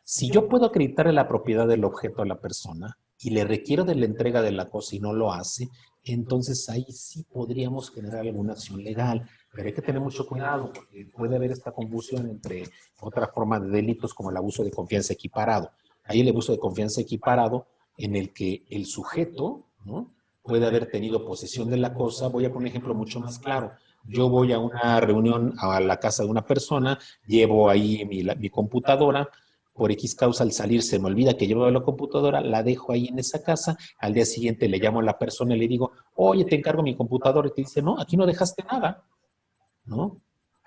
Speaker 4: Si yo puedo acreditarle la propiedad del objeto a la persona y le requiero de la entrega de la cosa y no lo hace, entonces ahí sí podríamos generar alguna acción legal. Pero hay que tener mucho cuidado porque puede haber esta confusión entre otra forma de delitos como el abuso de confianza equiparado. Hay el abuso de confianza equiparado en el que el sujeto, ¿no?, puede haber tenido posesión de la cosa. Voy a poner un ejemplo mucho más claro. Yo voy a una reunión a la casa de una persona, llevo ahí mi computadora, por X causa al salir se me olvida que llevo la computadora, la dejo ahí en esa casa, al día siguiente le llamo a la persona y le digo, oye, te encargo mi computadora, y te dice, no, aquí no dejaste nada, ¿no?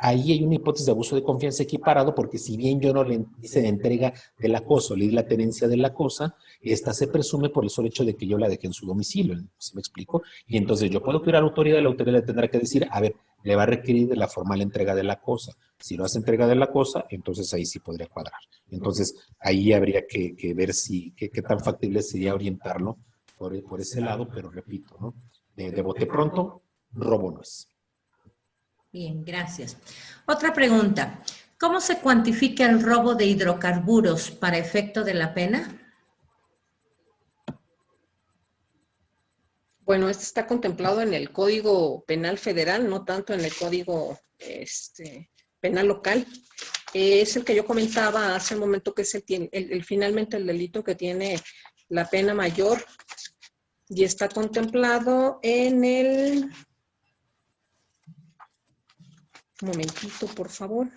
Speaker 4: Ahí hay una hipótesis de abuso de confianza equiparado, porque si bien yo no le hice la entrega de la cosa, le di la tenencia de la cosa, esta se presume por el solo hecho de que yo la dejé en su domicilio, ¿sí me explico? Y entonces yo puedo pedir a la autoridad le tendrá que decir, a ver, le va a requerir de la formal entrega de la cosa. Si no hace entrega de la cosa, entonces ahí sí podría cuadrar. Entonces ahí habría que ver si, qué tan factible sería orientarlo por ese lado, pero repito, ¿no? De bote pronto, robo no es.
Speaker 1: Bien, gracias. Otra pregunta. ¿Cómo se cuantifica el robo de hidrocarburos para efecto de la pena?
Speaker 3: Bueno, este está contemplado en el Código Penal Federal, no tanto en el Código Penal Local. Es el que yo comentaba hace un momento, que es finalmente el delito que tiene la pena mayor, y está contemplado en el... Un momentito, por favor.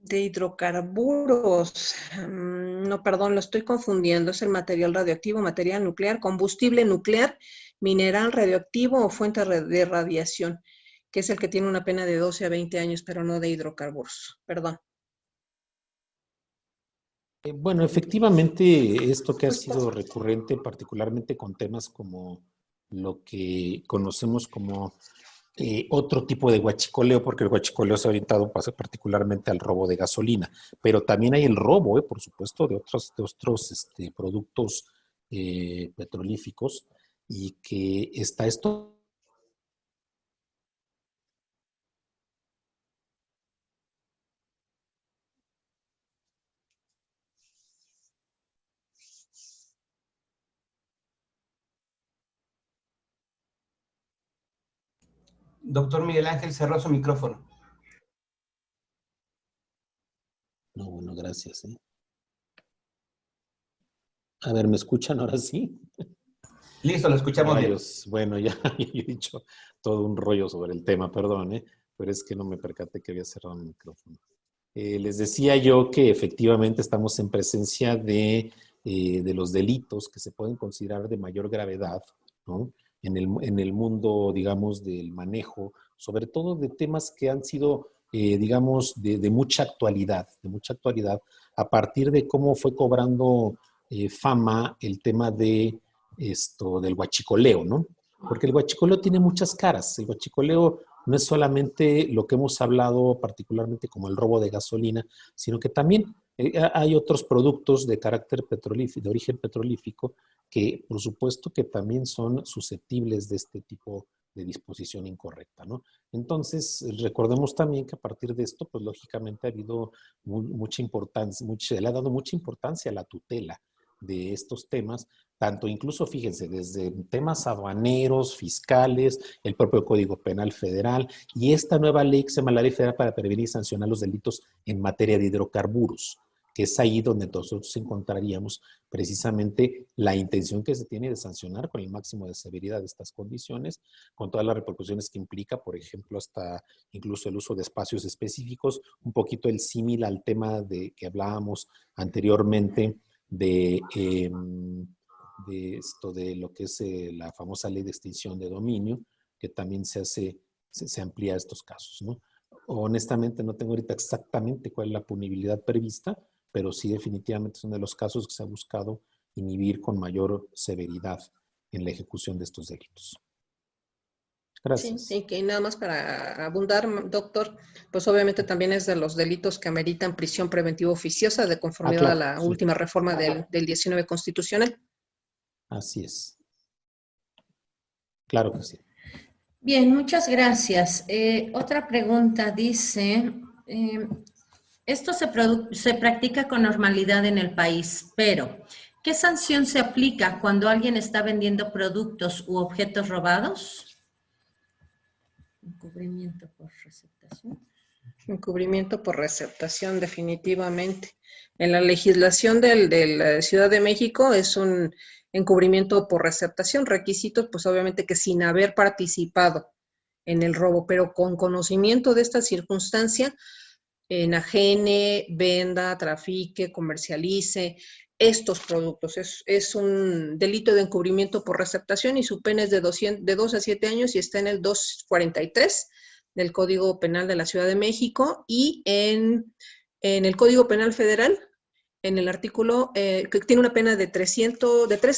Speaker 3: De hidrocarburos, no, perdón, lo estoy confundiendo, es el material radioactivo, material nuclear, combustible nuclear, mineral radioactivo o fuente de radiación, que es el que tiene una pena de 12 a 20 años, pero no de hidrocarburos, perdón.
Speaker 4: Bueno, efectivamente, esto que ha sido recurrente, particularmente con temas como lo que conocemos como otro tipo de huachicoleo, porque el huachicoleo se ha orientado particularmente al robo de gasolina, pero también hay el robo, por supuesto, de otros productos petrolíficos, y que está esto.
Speaker 5: Doctor Miguel Ángel cerró su micrófono.
Speaker 4: No, bueno, gracias. A ver, ¿me escuchan ahora sí?
Speaker 5: Listo, lo escuchamos bien.
Speaker 4: Bueno, ya he dicho todo un rollo sobre el tema, perdón, pero es que no me percaté que había cerrado el micrófono. Les decía yo que efectivamente estamos en presencia de los delitos que se pueden considerar de mayor gravedad, ¿no?, en el mundo, digamos, del manejo, sobre todo de temas que han sido, digamos, de mucha actualidad, a partir de cómo fue cobrando fama el tema del huachicoleo, ¿no? Porque el huachicoleo tiene muchas caras. El huachicoleo no es solamente lo que hemos hablado particularmente como el robo de gasolina, sino que también hay otros productos de carácter petrolífico, de origen petrolífico, que por supuesto que también son susceptibles de este tipo de disposición incorrecta, ¿no? Entonces, recordemos también que a partir de esto, pues lógicamente ha habido mucha importancia, se le ha dado mucha importancia a la tutela de estos temas, tanto incluso, fíjense, desde temas aduaneros, fiscales, el propio Código Penal Federal y esta nueva ley que se llama la Ley Federal para Prevenir y Sancionar los Delitos en materia de hidrocarburos, que es ahí donde nosotros encontraríamos precisamente la intención que se tiene de sancionar con el máximo de severidad de estas condiciones, con todas las repercusiones que implica, por ejemplo, hasta incluso el uso de espacios específicos, un poquito el símil al tema de que hablábamos anteriormente de de lo que es la famosa ley de extinción de dominio, que también se amplía a estos casos, ¿no? Honestamente no tengo ahorita exactamente cuál es la punibilidad prevista, pero sí definitivamente es uno de los casos que se ha buscado inhibir con mayor severidad en la ejecución de estos delitos. Gracias.
Speaker 3: Sí, y que nada más para abundar, doctor, pues obviamente también es de los delitos que ameritan prisión preventiva oficiosa de conformidad
Speaker 4: claro,
Speaker 3: a la
Speaker 4: sí.
Speaker 3: última reforma del 19 constitucional.
Speaker 4: Así es. Claro que sí.
Speaker 1: Bien, muchas gracias. Otra pregunta dice, esto se practica con normalidad en el país, pero ¿qué sanción se aplica cuando alguien está vendiendo productos u objetos robados? Encubrimiento por receptación.
Speaker 3: Encubrimiento por receptación, definitivamente. En la legislación de la Ciudad de México es un encubrimiento por receptación, requisitos, pues obviamente que sin haber participado en el robo, pero con conocimiento de esta circunstancia, enajene, venda, trafique, comercialice estos productos. Es un delito de encubrimiento por receptación y su pena es de 2 a 7 años y está en el 243 del Código Penal de la Ciudad de México y en el Código Penal Federal, en el artículo que tiene una pena de 3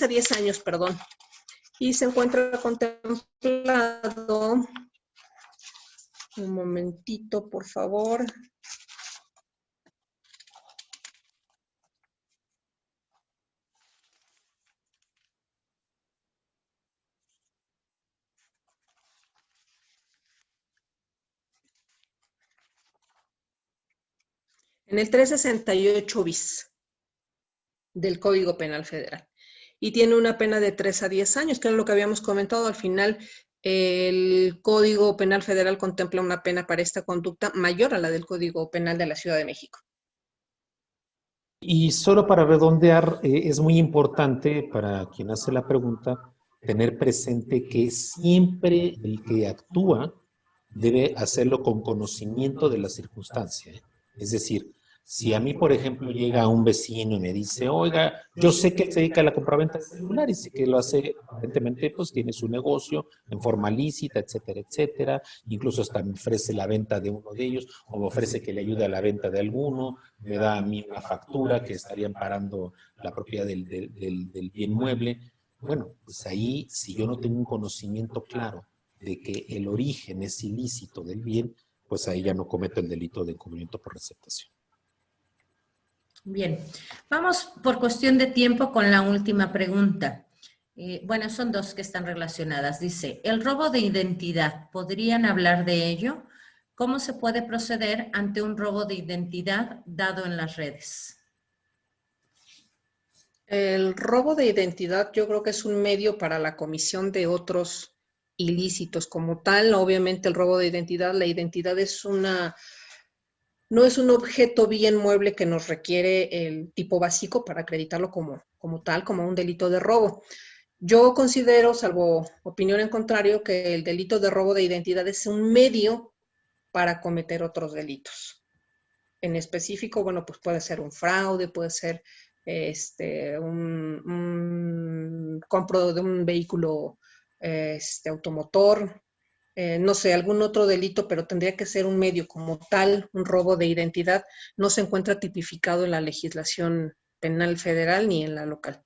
Speaker 3: a 10 años, perdón, y se encuentra contemplado, un momentito, por favor. En el 368 bis del Código Penal Federal. Y tiene una pena de 3 a 10 años, que era lo que habíamos comentado. Al final, el Código Penal Federal contempla una pena para esta conducta mayor a la del Código Penal de la Ciudad de México.
Speaker 4: Y solo para redondear, es muy importante para quien hace la pregunta tener presente que siempre el que actúa debe hacerlo con conocimiento de la circunstancia. Es decir, si a mí, por ejemplo, llega un vecino y me dice, oiga, yo sé que se dedica a la compraventa de celulares y que lo hace, aparentemente, pues tiene su negocio en forma lícita, etcétera, etcétera. Incluso hasta me ofrece la venta de uno de ellos o me ofrece que le ayude a la venta de alguno, me da a mí una factura que estaría amparando la propiedad del bien mueble. Bueno, pues ahí, si yo no tengo un conocimiento claro de que el origen es ilícito del bien, pues ahí ya no cometo el delito de encubrimiento por receptación.
Speaker 1: Bien, vamos por cuestión de tiempo con la última pregunta. Bueno, son dos que están relacionadas. Dice, el robo de identidad, ¿podrían hablar de ello? ¿Cómo se puede proceder ante un robo de identidad dado en las redes?
Speaker 3: El robo de identidad yo creo que es un medio para la comisión de otros ilícitos como tal. Obviamente el robo de identidad, la identidad no es un objeto bien mueble que nos requiere el tipo básico para acreditarlo como tal, como un delito de robo. Yo considero, salvo opinión en contrario, que el delito de robo de identidad es un medio para cometer otros delitos. En específico, bueno, pues puede ser un fraude, puede ser un compro de un vehículo automotor, no sé, algún otro delito, pero tendría que ser un medio como tal. Un robo de identidad no se encuentra tipificado en la legislación penal federal ni en la local,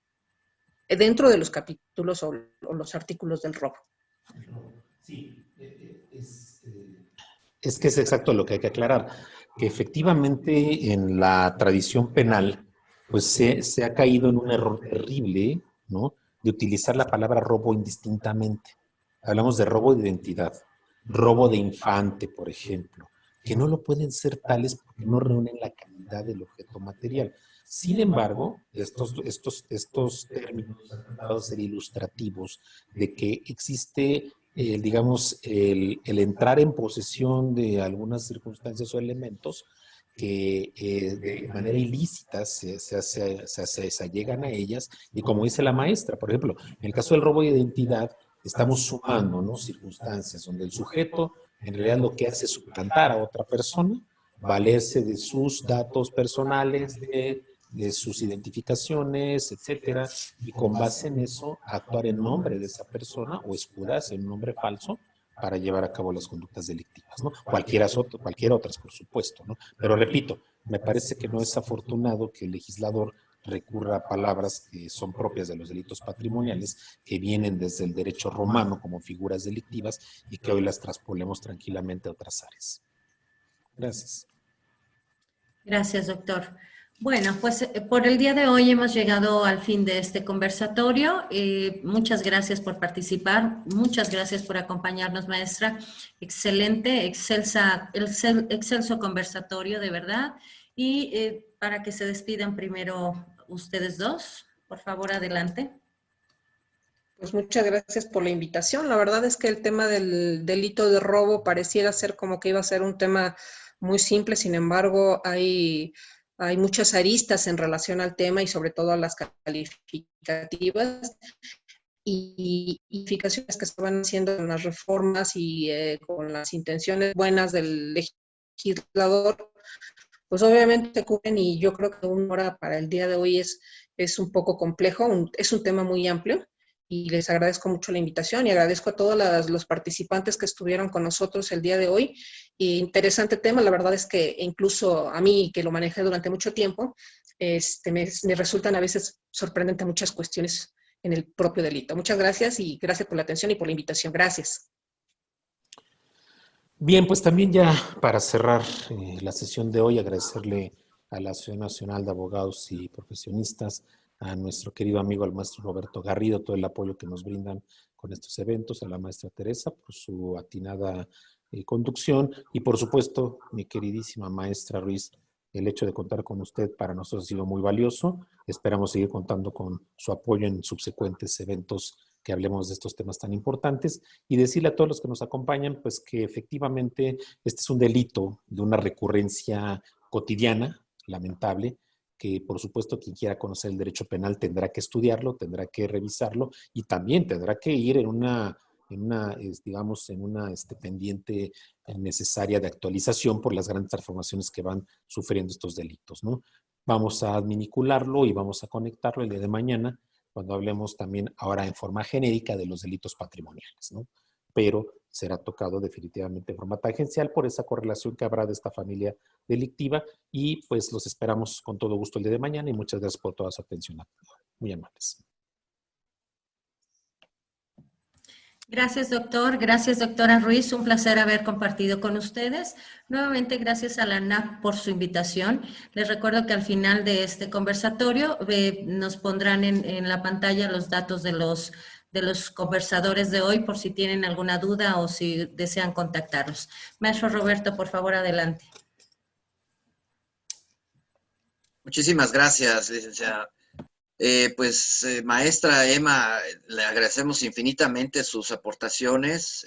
Speaker 3: dentro de los capítulos o los artículos del robo.
Speaker 4: Sí, es que es exacto lo que hay que aclarar, que efectivamente en la tradición penal pues se ha caído en un error terrible, ¿no?, de utilizar la palabra robo indistintamente. Hablamos de robo de identidad, robo de infante, por ejemplo, que no lo pueden ser tales porque no reúnen la calidad del objeto material. Sin embargo, estos términos han dado a ser ilustrativos de que existe, digamos, el entrar en posesión de algunas circunstancias o elementos que de manera ilícita se allegan a ellas, y como dice la maestra, por ejemplo, en el caso del robo de identidad, estamos sumando, ¿no?, circunstancias donde el sujeto en realidad lo que hace es suplantar a otra persona, valerse de sus datos personales, de sus identificaciones, etcétera, y con base en eso actuar en nombre de esa persona o escudarse en un nombre falso para llevar a cabo las conductas delictivas, ¿no? Cualquiera otras, por supuesto, ¿no? Pero repito, me parece que no es afortunado que el legislador recurra a palabras que son propias de los delitos patrimoniales, que vienen desde el derecho romano como figuras delictivas y que hoy las traspolemos tranquilamente a otras áreas. Gracias.
Speaker 1: Gracias, doctor. Bueno, pues por el día de hoy hemos llegado al fin de este conversatorio. Muchas gracias por participar, muchas gracias por acompañarnos, maestra. Excelente, excelso conversatorio, de verdad. Y para que se despidan primero ustedes dos, por favor, adelante.
Speaker 3: Pues muchas gracias por la invitación. La verdad es que el tema del delito de robo pareciera ser como que iba a ser un tema muy simple, sin embargo, hay muchas aristas en relación al tema y sobre todo a las calificativas y identificaciones que se van haciendo en las reformas y con las intenciones buenas del legislador, pues obviamente cubren, y yo creo que una hora para el día de hoy es un poco complejo, es un tema muy amplio. Y les agradezco mucho la invitación y agradezco a todos los participantes que estuvieron con nosotros el día de hoy. Interesante tema, la verdad es que incluso a mí, que lo manejé durante mucho tiempo, me resultan a veces sorprendentes muchas cuestiones en el propio delito. Muchas gracias y gracias por la atención y por la invitación. Gracias.
Speaker 4: Bien, pues también ya para cerrar la sesión de hoy, agradecerle a la Asociación Nacional de Abogados y Profesionistas, a nuestro querido amigo, el maestro Roberto Garrido, todo el apoyo que nos brindan con estos eventos, a la maestra Teresa por su atinada conducción y por supuesto, mi queridísima maestra Ruiz, el hecho de contar con usted para nosotros ha sido muy valioso. Esperamos seguir contando con su apoyo en subsecuentes eventos que hablemos de estos temas tan importantes y decirle a todos los que nos acompañan, pues que efectivamente este es un delito de una recurrencia cotidiana, lamentable, que por supuesto quien quiera conocer el derecho penal tendrá que estudiarlo, tendrá que revisarlo y también tendrá que ir en una pendiente necesaria de actualización por las grandes transformaciones que van sufriendo estos delitos, ¿no? Vamos a adminicularlo y vamos a conectarlo el día de mañana cuando hablemos también ahora en forma genérica de los delitos patrimoniales, ¿no? Pero será tocado definitivamente de forma tangencial por esa correlación que habrá de esta familia delictiva y pues los esperamos con todo gusto el día de mañana y muchas gracias por toda su atención. Muy amables.
Speaker 1: Gracias, doctor. Gracias, doctora Ruiz. Un placer haber compartido con ustedes. Nuevamente, gracias a la ANAP por su invitación. Les recuerdo que al final de este conversatorio nos pondrán en la pantalla los datos de los conversadores de hoy por si tienen alguna duda o si desean contactarlos. Maestro Roberto, por favor, adelante.
Speaker 2: Muchísimas gracias, licenciada. Maestra Emma, le agradecemos infinitamente sus aportaciones,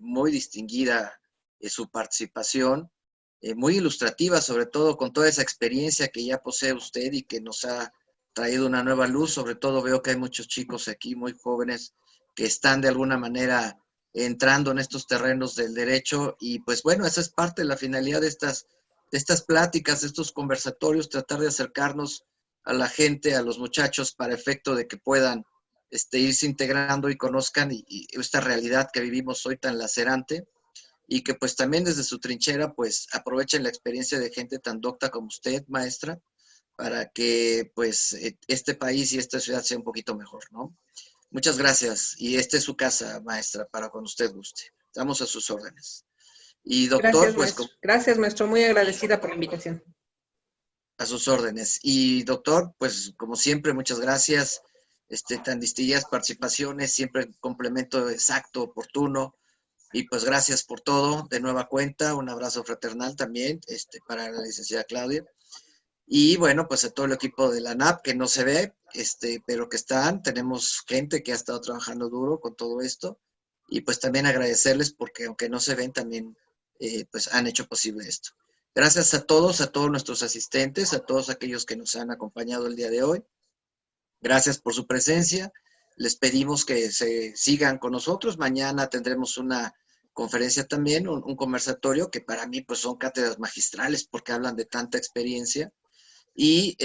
Speaker 2: muy distinguida su participación, muy ilustrativa, sobre todo con toda esa experiencia que ya posee usted y que nos ha traído una nueva luz. Sobre todo veo que hay muchos chicos aquí muy jóvenes que están de alguna manera entrando en estos terrenos del derecho y pues bueno, esa es parte de la finalidad de estas pláticas, de estos conversatorios, tratar de acercarnos a la gente, a los muchachos, para efecto de que puedan irse integrando y conozcan y esta realidad que vivimos hoy tan lacerante y que pues también desde su trinchera pues aprovechen la experiencia de gente tan docta como usted, maestra, para que pues este país y esta ciudad sea un poquito mejor, ¿no? Muchas gracias y esta es su casa, maestra, para cuando usted guste. Estamos a sus órdenes. Y doctor,
Speaker 3: gracias,
Speaker 2: pues...
Speaker 3: maestro. Gracias, maestro. Muy agradecida por la invitación.
Speaker 2: A sus órdenes. Y doctor, pues como siempre, muchas gracias. Tan distinguidas participaciones, siempre complemento exacto, oportuno. Y pues gracias por todo, de nueva cuenta. Un abrazo fraternal también para la licenciada Claudia. Y bueno, pues a todo el equipo de la ANAP, que no se ve, pero que están. Tenemos gente que ha estado trabajando duro con todo esto. Y pues también agradecerles porque aunque no se ven, también pues han hecho posible esto. Gracias a todos nuestros asistentes, a todos aquellos que nos han acompañado el día de hoy. Gracias por su presencia. Les pedimos que se sigan con nosotros. Mañana tendremos una conferencia también, un conversatorio que para mí pues son cátedras magistrales porque hablan de tanta experiencia. Y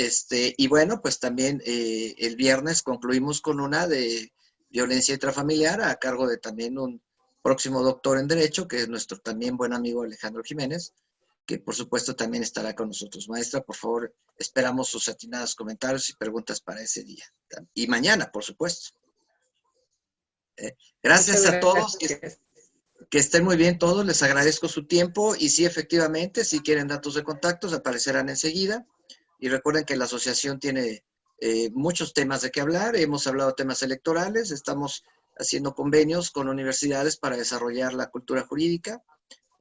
Speaker 2: bueno, pues también el viernes concluimos con una de violencia intrafamiliar a cargo de también un próximo doctor en Derecho, que es nuestro también buen amigo Alejandro Jiménez, que por supuesto también estará con nosotros. Maestra, por favor, esperamos sus atinados comentarios y preguntas para ese día. Y mañana, por supuesto. Gracias a todos, que estén muy bien todos, les agradezco su tiempo y sí, efectivamente, si quieren datos de contactos, aparecerán enseguida. Y recuerden que la asociación tiene muchos temas de qué hablar, hemos hablado de temas electorales, estamos haciendo convenios con universidades para desarrollar la cultura jurídica.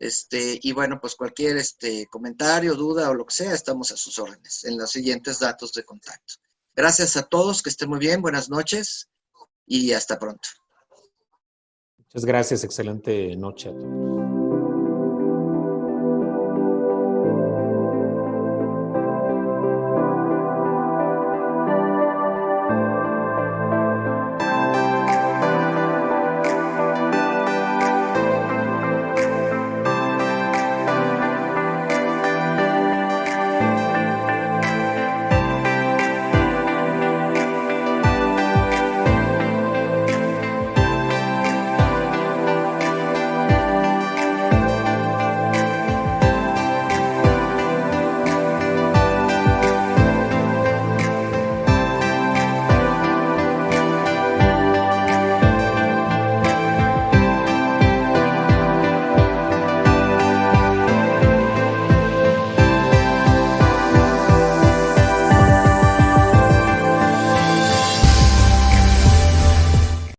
Speaker 2: Y bueno, pues cualquier comentario, duda o lo que sea, estamos a sus órdenes en los siguientes datos de contacto. Gracias a todos, que estén muy bien, buenas noches y hasta pronto.
Speaker 4: Muchas gracias, excelente noche a todos.